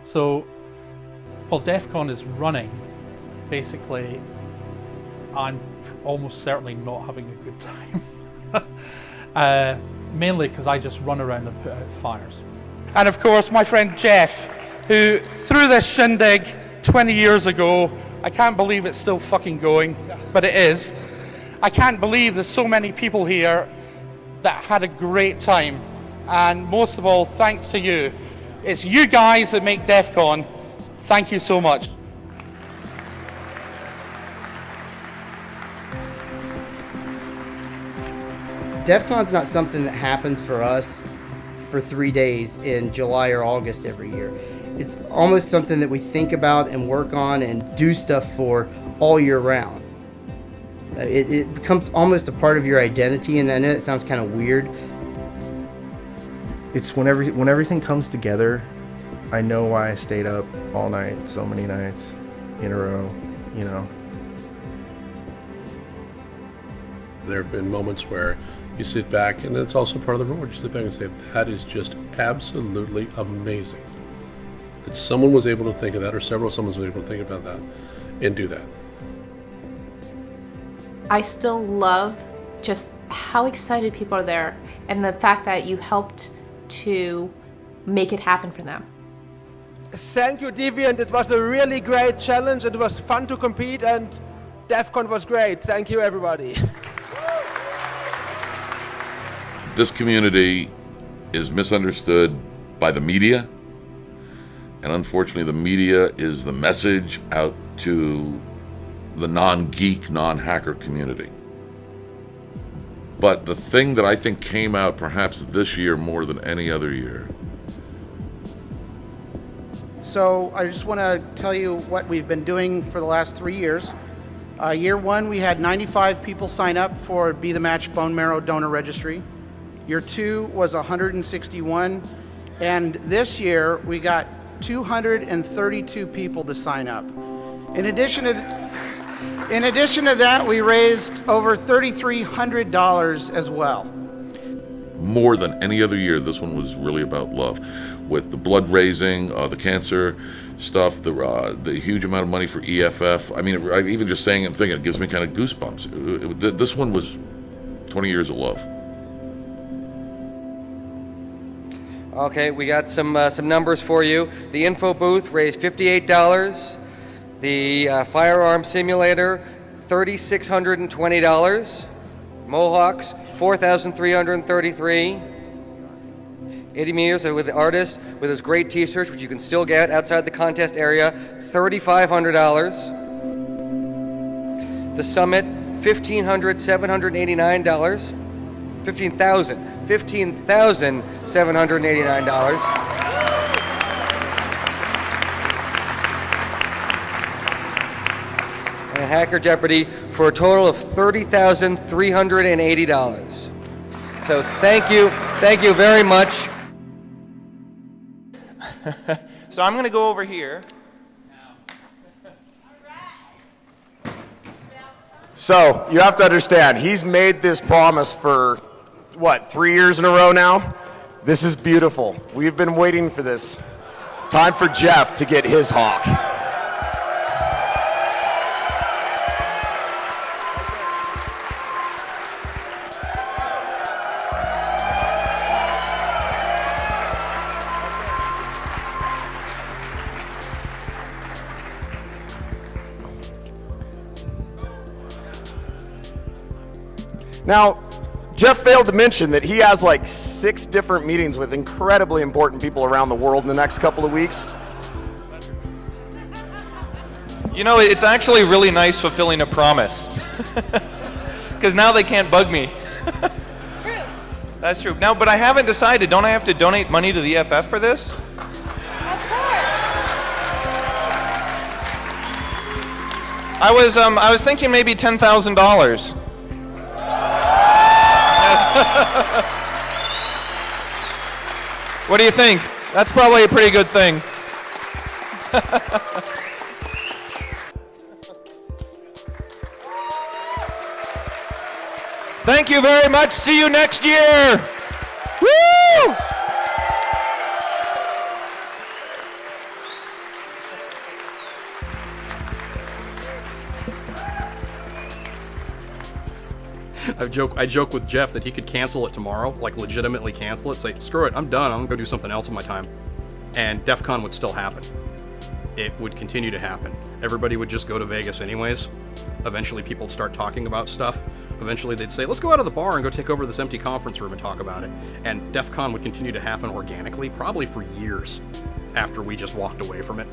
So, while DEFCON is running, basically, I'm almost certainly not having a good time. Mainly because I just run around and put out fires. And of course, my friend Jeff, who threw this shindig 20 years ago. I can't believe it's still fucking going, but it is. I can't believe there's so many people here that had a great time. And most of all, thanks to you. It's you guys that make DEFCON. Thank you so much. DEFCON's not something that happens for us for 3 days in July or August every year. It's almost something that we think about and work on and do stuff for all year round. It becomes almost a part of your identity, and I know it sounds kind of weird. It's when everything comes together, I know why I stayed up all night, so many nights in a row, you know. There have been moments where you sit back, and it's also part of the reward. You sit back and say, that is just absolutely amazing. That someone was able to think of that, or someone was able to think about that and do that. I still love just how excited people are there and the fact that you helped to make it happen for them. Thank you, Deviant. It was a really great challenge. It was fun to compete, and DEFCON was great. Thank you, everybody. This community is misunderstood by the media, and unfortunately the media is the message out to the non-geek, non-hacker community. But the thing that I think came out perhaps this year more than any other year. So I just want to tell you what we've been doing for the last 3 years. Year one, we had 95 people sign up for Be the Match Bone Marrow Donor Registry. Year two was 161. And this year, we got 232 people to sign up. In addition to that, we raised over $3,300 as well. More than any other year, this one was really about love. With the blood raising, the cancer stuff, the huge amount of money for EFF. I mean, even just saying it and thinking, it gives me kind of goosebumps. This one was 20 years of love. Okay, we got some numbers for you. The info booth raised $58. The firearm simulator, $3,620. Mohawks, $4,333. Eddie Mears with the artist with his great t-shirts, which you can still get outside the contest area, $3,500. The Summit, $15,789. $15,789. And Hacker Jeopardy for a total of $30,380. So thank you very much. So I'm going to go over here. So you have to understand, he's made this promise for, 3 years in a row now? This is beautiful. We've been waiting for this. Time for Jeff to get his hawk. Now, Jeff failed to mention that he has like 6 different meetings with incredibly important people around the world in the next couple of weeks. You know, it's actually really nice fulfilling a promise. Because now they can't bug me. True. That's true. Now, but I haven't decided. Don't I have to donate money to the EFF for this? Of course. I was thinking maybe $10,000. What do you think? That's probably a pretty good thing. Thank you very much. See you next year. Woo! I joke with Jeff that he could cancel it tomorrow, like legitimately cancel it, say, screw it, I'm done, I'm gonna go do something else with my time. And DEF CON would still happen. It would continue to happen. Everybody would just go to Vegas anyways. Eventually people would start talking about stuff. Eventually they'd say, let's go out of the bar and go take over this empty conference room and talk about it. And DEF CON would continue to happen organically, probably for years after we just walked away from it.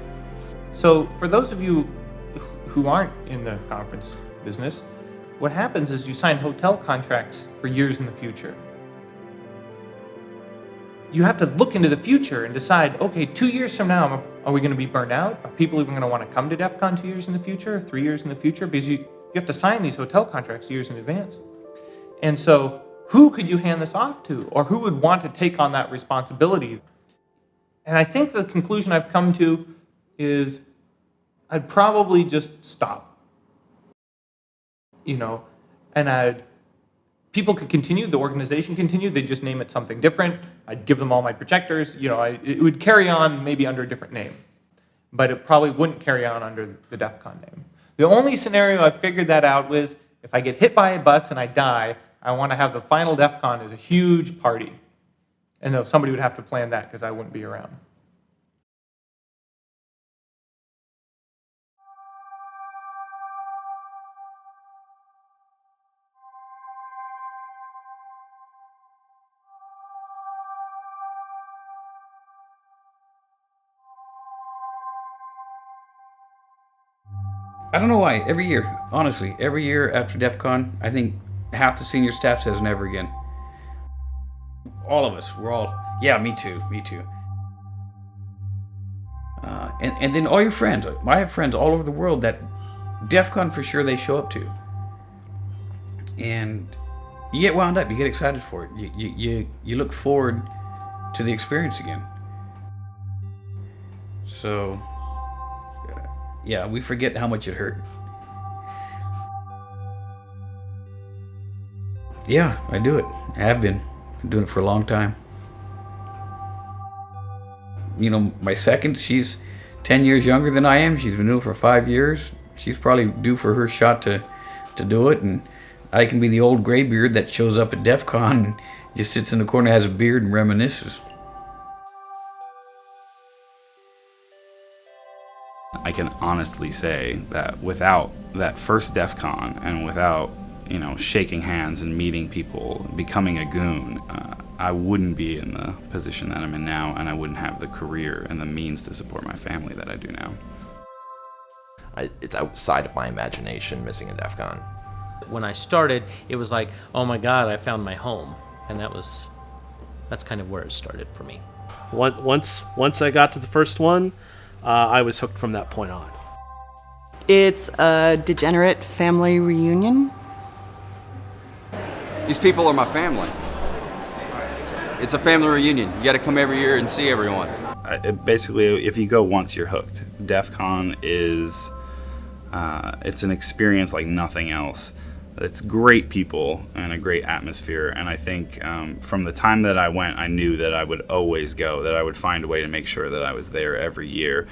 So for those of you who aren't in the conference business, what happens is you sign hotel contracts for years in the future. You have to look into the future and decide, okay, 2 years from now, are we going to be burned out? Are people even going to want to come to DEF CON 2 years in the future, 3 years in the future? Because you have to sign these hotel contracts years in advance. And so who could you hand this off to? Or who would want to take on that responsibility? And I think the conclusion I've come to is I'd probably just stop. You know, and people could continue, the organization continued, they'd just name it something different. I'd give them all my projectors, you know, it would carry on maybe under a different name, but it probably wouldn't carry on under the DEF CON name. The only scenario I figured that out was if I get hit by a bus and I die, I want to have the final DEF CON as a huge party. And though somebody would have to plan that because I wouldn't be around. I don't know why. Every year, honestly, every year after DEF CON, I think half the senior staff says never again. All of us, we're all, yeah, me too, me too. And then all your friends. I have friends all over the world that DEF CON for sure they show up to. And you get wound up, you get excited for it. You look forward to the experience again. So, yeah, we forget how much it hurt. Yeah, I do it. I have been. Been doing it for a long time. You know, my second, she's 10 years younger than I am. She's been doing it for 5 years. She's probably due for her shot to do it. And I can be the old graybeard that shows up at DEF CON and just sits in the corner, has a beard, and reminisces. I can honestly say that without that first DEF CON and without, you know, shaking hands and meeting people, becoming a goon, I wouldn't be in the position that I'm in now, and I wouldn't have the career and the means to support my family that I do now. It's outside of my imagination missing a DEF CON. When I started, it was like, oh my God, I found my home. And that's kind of where it started for me. Once I got to the first one, I was hooked from that point on. It's a degenerate family reunion. These people are my family. It's a family reunion. You got to come every year and see everyone. Basically, if you go once, you're hooked. DEF CON is, it's an experience like nothing else. It's great people and a great atmosphere, and I think from the time that I went, I knew that I would always go, that I would find a way to make sure that I was there every year.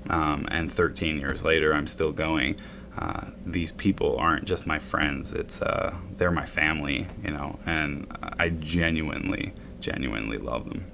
And 13 years later, I'm still going. These people aren't just my friends, they're my family, you know, and I genuinely love them.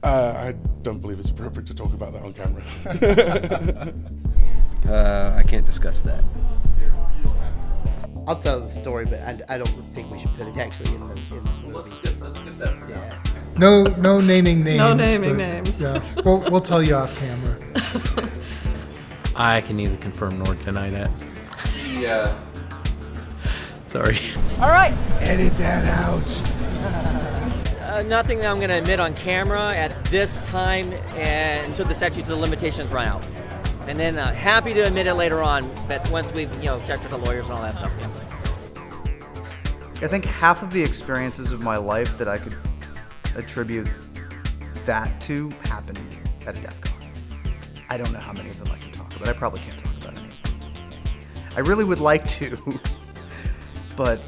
I don't believe it's appropriate to talk about that on camera. I can't discuss that. I'll tell the story, but I don't think we should put it actually in the movie. Let's skip that. Yeah. No naming names. No naming but, names. Yeah, we'll tell you off camera. I can neither confirm nor deny that. Yeah. Sorry. All right. Edit that out. Nothing that I'm going to admit on camera at this time and until the statutes of limitations run out. And then happy to admit it later on, but once we've checked with the lawyers and all that stuff. Yeah. I think half of the experiences of my life that I could attribute that to happened at a DEFCON. I don't know how many of them I can talk about. I probably can't talk about any of them. I really would like to, but